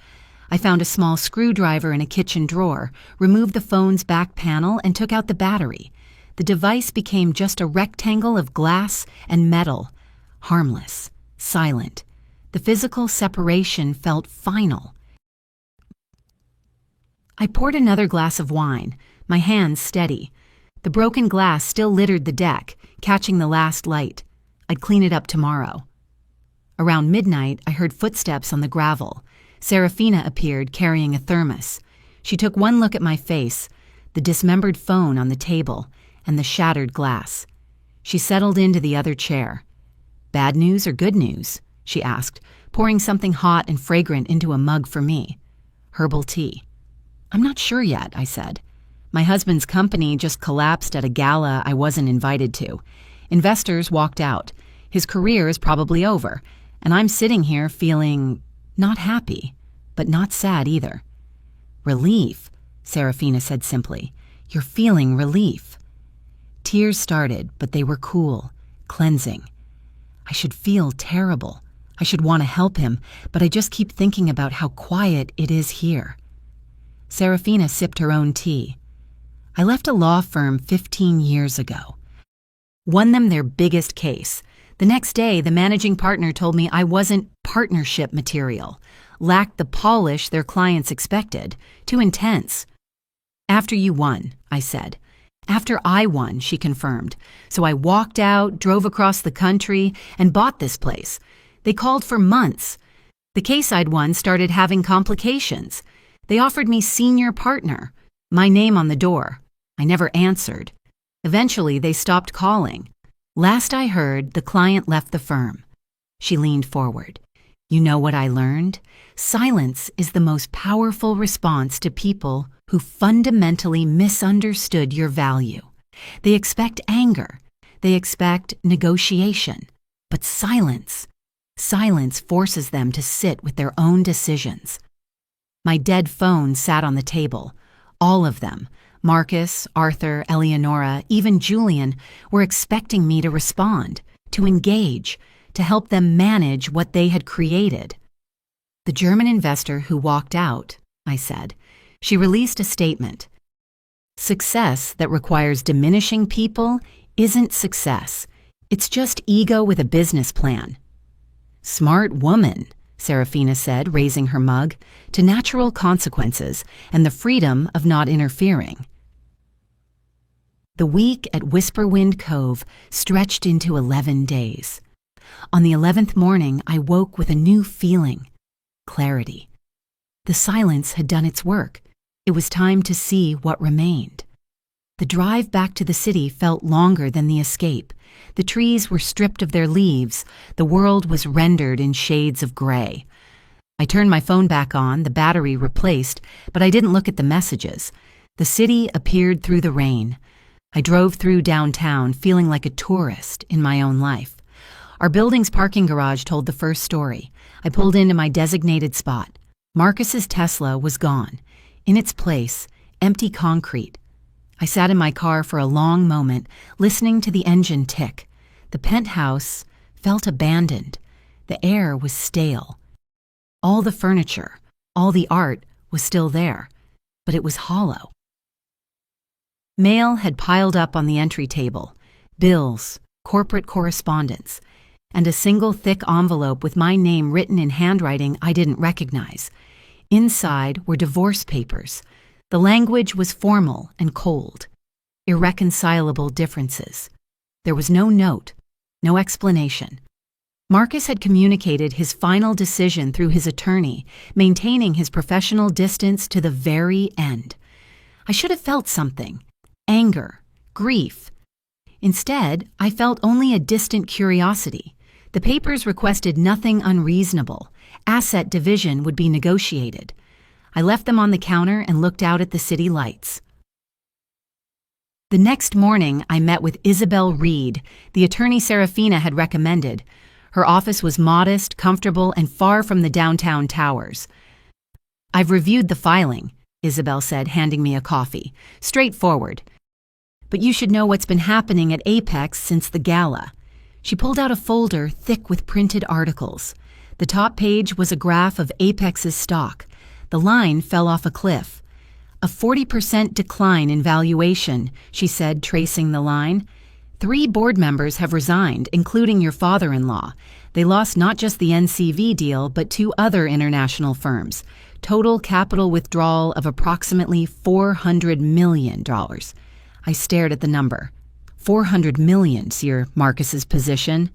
I found a small screwdriver in a kitchen drawer, removed the phone's back panel, and took out the battery. The device became just a rectangle of glass and metal, harmless, silent. The physical separation felt final. I poured another glass of wine, my hands steady. The broken glass still littered the deck, catching the last light. I'd clean it up tomorrow. Around midnight, I heard footsteps on the gravel. Serafina appeared carrying a thermos. She took one look at my face, the dismembered phone on the table, and the shattered glass. She settled into the other chair. "Bad news or good news?" she asked, pouring something hot and fragrant into a mug for me. "Herbal tea." "I'm not sure yet," I said. "My husband's company just collapsed at a gala I wasn't invited to. Investors walked out. His career is probably over, and I'm sitting here feeling not happy, but not sad either." "Relief," Serafina said simply. "You're feeling relief." Tears started, but they were cool, cleansing. I should feel terrible. I should want to help him, but I just keep thinking about how quiet it is here. Serafina sipped her own tea. "I left a law firm 15 years ago. Won them their biggest case. The next day, the managing partner told me I wasn't partnership material, lacked the polish their clients expected, too intense." "After you won," I said. "After I won," she confirmed. "So I walked out, drove across the country, and bought this place. They called for months. The case I'd won started having complications. They offered me senior partner, my name on the door. I never answered. Eventually, they stopped calling. Last I heard, the client left the firm." She leaned forward. "You know what I learned? Silence is the most powerful response to people who fundamentally misunderstood your value. They expect anger. They expect negotiation. But silence forces them to sit with their own decisions." My dead phone sat on the table. All of them, Marcus, Arthur, Eleonora, even Julian, were expecting me to respond, to engage, to help them manage what they had created. "The German investor who walked out," I said. She released a statement. "Success that requires diminishing people isn't success. It's just ego with a business plan." "Smart woman," Serafina said, raising her mug, "to natural consequences and the freedom of not interfering." The week at Whisperwind Cove stretched into 11 days. On the 11th morning, I woke with a new feeling, clarity. The silence had done its work. It was time to see what remained. The drive back to the city felt longer than the escape. The trees were stripped of their leaves. The world was rendered in shades of gray. I turned my phone back on, the battery replaced, but I didn't look at the messages. The city appeared through the rain. I drove through downtown, feeling like a tourist in my own life. Our building's parking garage told the first story. I pulled into my designated spot. Marcus's Tesla was gone. In its place, empty concrete. I sat in my car for a long moment, listening to the engine tick. The penthouse felt abandoned. The air was stale. All the furniture, all the art was still there, but it was hollow. Mail had piled up on the entry table, bills, corporate correspondence, and a single thick envelope with my name written in handwriting I didn't recognize. Inside were divorce papers. The language was formal and cold. Irreconcilable differences. There was no note, no explanation. Marcus had communicated his final decision through his attorney, maintaining his professional distance to the very end. I should have felt something. Anger, grief. Instead, I felt only a distant curiosity. The papers requested nothing unreasonable. Asset division would be negotiated. I left them on the counter and looked out at the city lights. The next morning, I met with Isabel Reed, the attorney Serafina had recommended. Her office was modest, comfortable, and far from the downtown towers. "I've reviewed the filing," Isabel said, handing me a coffee. "Straightforward. But you should know what's been happening at Apex since the gala." She pulled out a folder thick with printed articles. The top page was a graph of Apex's stock. The line fell off a cliff. A 40% decline in valuation, she said, tracing the line. 3 board members have resigned, including your father-in-law. They lost not just the NCV deal, but 2 other international firms. Total capital withdrawal of approximately $400 million. I stared at the number. $400 million, Sir Marcus's position.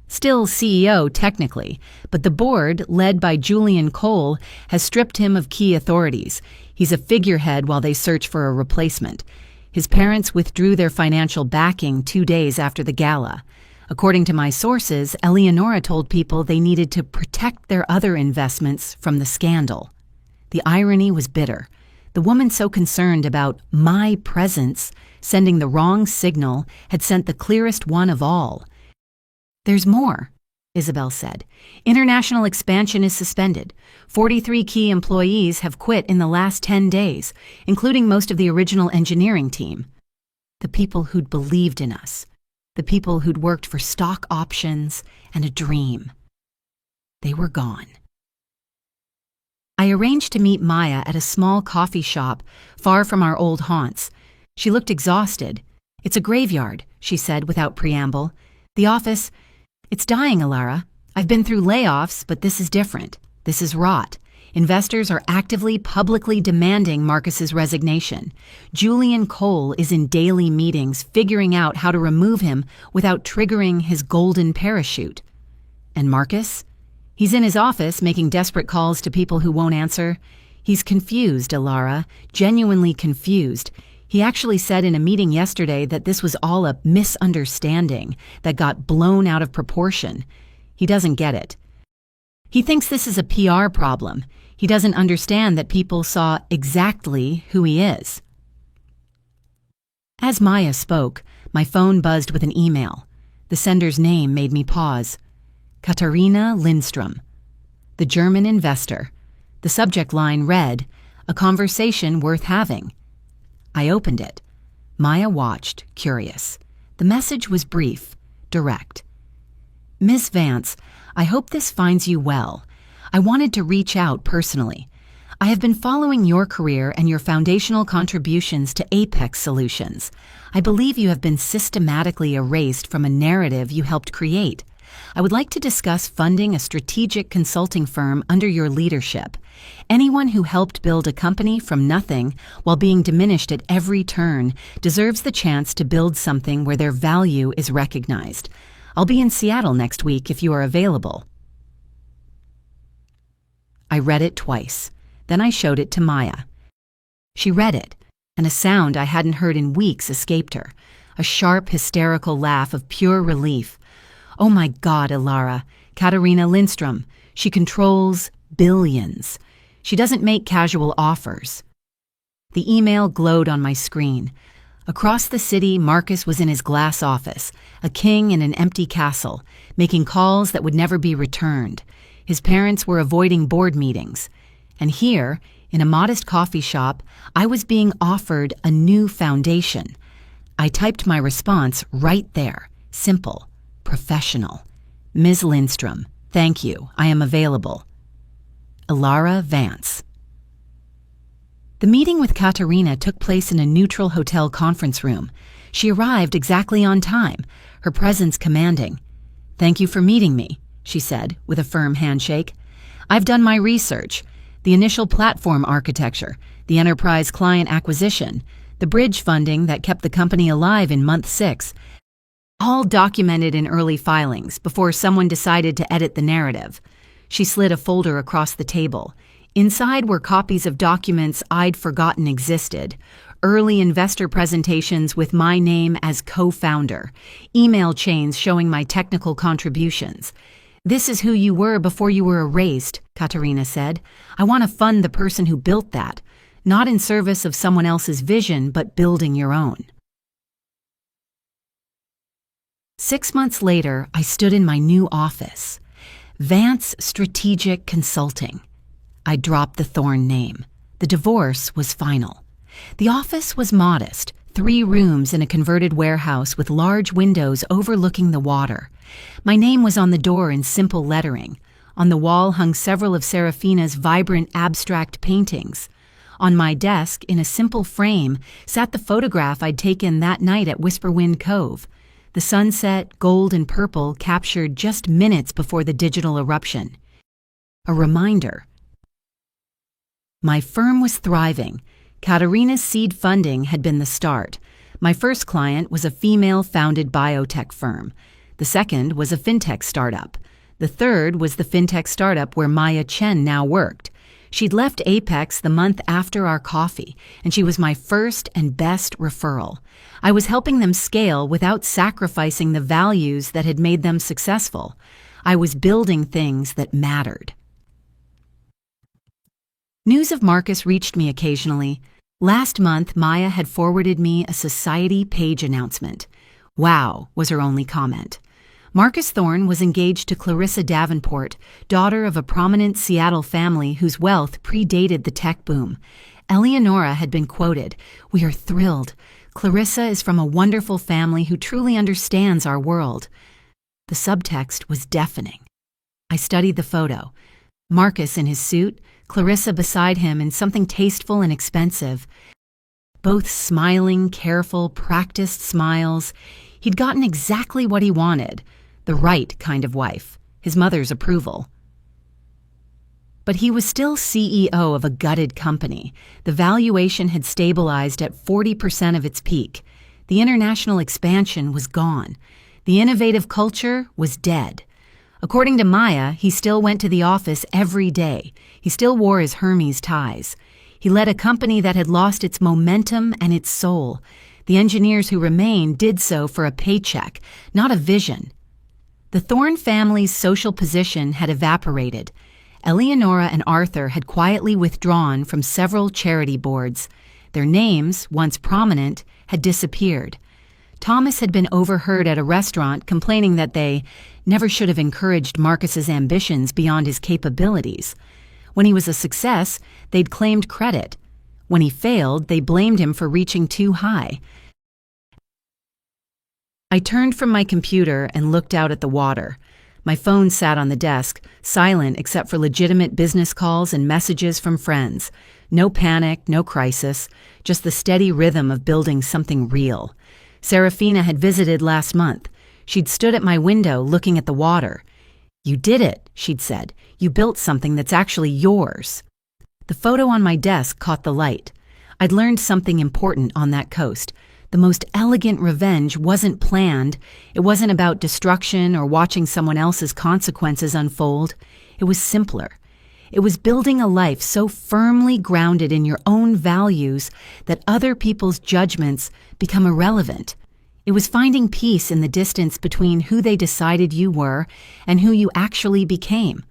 Still CEO, technically, but the board, led by Julian Cole, has stripped him of key authorities. He's a figurehead while they search for a replacement. His parents withdrew their financial backing 2 days after the gala. According to my sources, Eleonora told people they needed to protect their other investments from the scandal. The irony was bitter. The woman so concerned about my presence, sending the wrong signal, had sent the clearest one of all. There's more, Isabel said. International expansion is suspended. 43 key employees have quit in the last 10 days, including most of the original engineering team. The people who'd believed in us. The people who'd worked for stock options and a dream. They were gone. I arranged to meet Maya at a small coffee shop far from our old haunts. She looked exhausted. It's a graveyard, she said without preamble. The office, it's dying, Alara. I've been through layoffs, but this is different. This is rot. Investors are actively, publicly demanding Marcus's resignation. Julian Cole is in daily meetings figuring out how to remove him without triggering his golden parachute. And Marcus? He's in his office making desperate calls to people who won't answer. He's confused, Alara, genuinely confused. He actually said in a meeting yesterday that this was all a misunderstanding that got blown out of proportion. He doesn't get it. He thinks this is a PR problem. He doesn't understand that people saw exactly who he is. As Maya spoke, my phone buzzed with an email. The sender's name made me pause. Katharina Lindstrom, the German investor. The subject line read, "A conversation worth having." I opened it. Maya watched, curious. The message was brief, direct. Ms. Vance, I hope this finds you well. I wanted to reach out personally. I have been following your career and your foundational contributions to Apex Solutions. I believe you have been systematically erased from a narrative you helped create. I would like to discuss funding a strategic consulting firm under your leadership. Anyone who helped build a company from nothing while being diminished at every turn deserves the chance to build something where their value is recognized. I'll be in Seattle next week if you are available. I read it twice. Then I showed it to Maya. She read it, and a sound I hadn't heard in weeks escaped her, a sharp, hysterical laugh of pure relief. Oh my God, Alara, Katharina Lindstrom. She controls billions. She doesn't make casual offers. The email glowed on my screen. Across the city, Marcus was in his glass office, a king in an empty castle, making calls that would never be returned. His parents were avoiding board meetings. And here, in a modest coffee shop, I was being offered a new foundation. I typed my response right there. Simple. Professional. Ms. Lindstrom, thank you. I am available. Alara Vance. The meeting with Katharina took place in a neutral hotel conference room. She arrived exactly on time, her presence commanding. Thank you for meeting me, she said, with a firm handshake. I've done my research. The initial platform architecture, the enterprise client acquisition, the bridge funding that kept the company alive in month 6, all documented in early filings before someone decided to edit the narrative. She slid a folder across the table. Inside were copies of documents I'd forgotten existed, early investor presentations with my name as co-founder, email chains showing my technical contributions. This is who you were before you were erased, Katharina said. I want to fund the person who built that, not in service of someone else's vision, but building your own. 6 months later, I stood in my new office. Vance Strategic Consulting. I dropped the Thorne name. The divorce was final. The office was modest, 3 rooms in a converted warehouse with large windows overlooking the water. My name was on the door in simple lettering. On the wall hung several of Serafina's vibrant abstract paintings. On my desk, in a simple frame, sat the photograph I'd taken that night at Whisperwind Cove. The sunset, gold and purple, captured just minutes before the digital eruption. A reminder. My firm was thriving. Katerina's seed funding had been the start. My first client was a female-founded biotech firm. The second was a fintech startup. The third was the fintech startup where Maya Chen now worked. She'd left Apex the month after our coffee, and she was my first and best referral. I was helping them scale without sacrificing the values that had made them successful. I was building things that mattered. News of Marcus reached me occasionally. Last month, Maya had forwarded me a society page announcement. "Wow," was her only comment. Marcus Thorne was engaged to Clarissa Davenport, daughter of a prominent Seattle family whose wealth predated the tech boom. Eleonora had been quoted, "We are thrilled. Clarissa is from a wonderful family who truly understands our world." The subtext was deafening. I studied the photo. Marcus in his suit, Clarissa beside him in something tasteful and expensive. Both smiling, careful, practiced smiles. He'd gotten exactly what he wanted. The right kind of wife, his mother's approval. But he was still CEO of a gutted company. The valuation had stabilized at 40% of its peak. The international expansion was gone. The innovative culture was dead. According to Maya, he still went to the office every day. He still wore his Hermes ties. He led a company that had lost its momentum and its soul. The engineers who remained did so for a paycheck, not a vision. The Thorne family's social position had evaporated. Eleonora and Arthur had quietly withdrawn from several charity boards. Their names, once prominent, had disappeared. Thomas had been overheard at a restaurant complaining that they never should have encouraged Marcus's ambitions beyond his capabilities. When he was a success, they'd claimed credit. When he failed, they blamed him for reaching too high. I turned from my computer and looked out at the water. My phone sat on the desk, silent except for legitimate business calls and messages from friends. No panic, no crisis, just the steady rhythm of building something real. Serafina had visited last month. She'd stood at my window looking at the water. "You did it," she'd said. "You built something that's actually yours." The photo on my desk caught the light. I'd learned something important on that coast. The most elegant revenge wasn't planned. It wasn't about destruction or watching someone else's consequences unfold. It was simpler. It was building a life so firmly grounded in your own values that other people's judgments become irrelevant. It was finding peace in the distance between who they decided you were and who you actually became.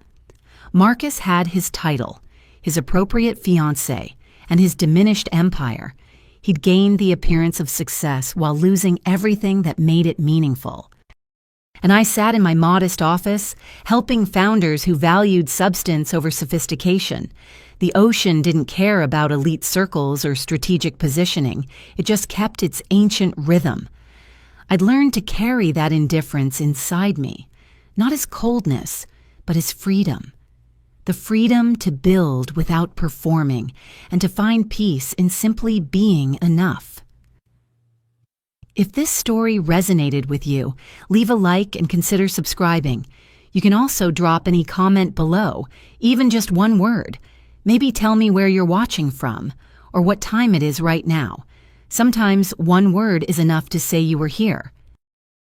Marcus had his title, his appropriate fiancé, and his diminished empire. He'd gained the appearance of success while losing everything that made it meaningful. And I sat in my modest office, helping founders who valued substance over sophistication. The ocean didn't care about elite circles or strategic positioning. It just kept its ancient rhythm. I'd learned to carry that indifference inside me, not as coldness, but as freedom. The freedom to build without performing, and to find peace in simply being enough. If this story resonated with you, leave a like and consider subscribing. You can also drop any comment below, even just one word. Maybe tell me where you're watching from, or what time it is right now. Sometimes one word is enough to say you were here.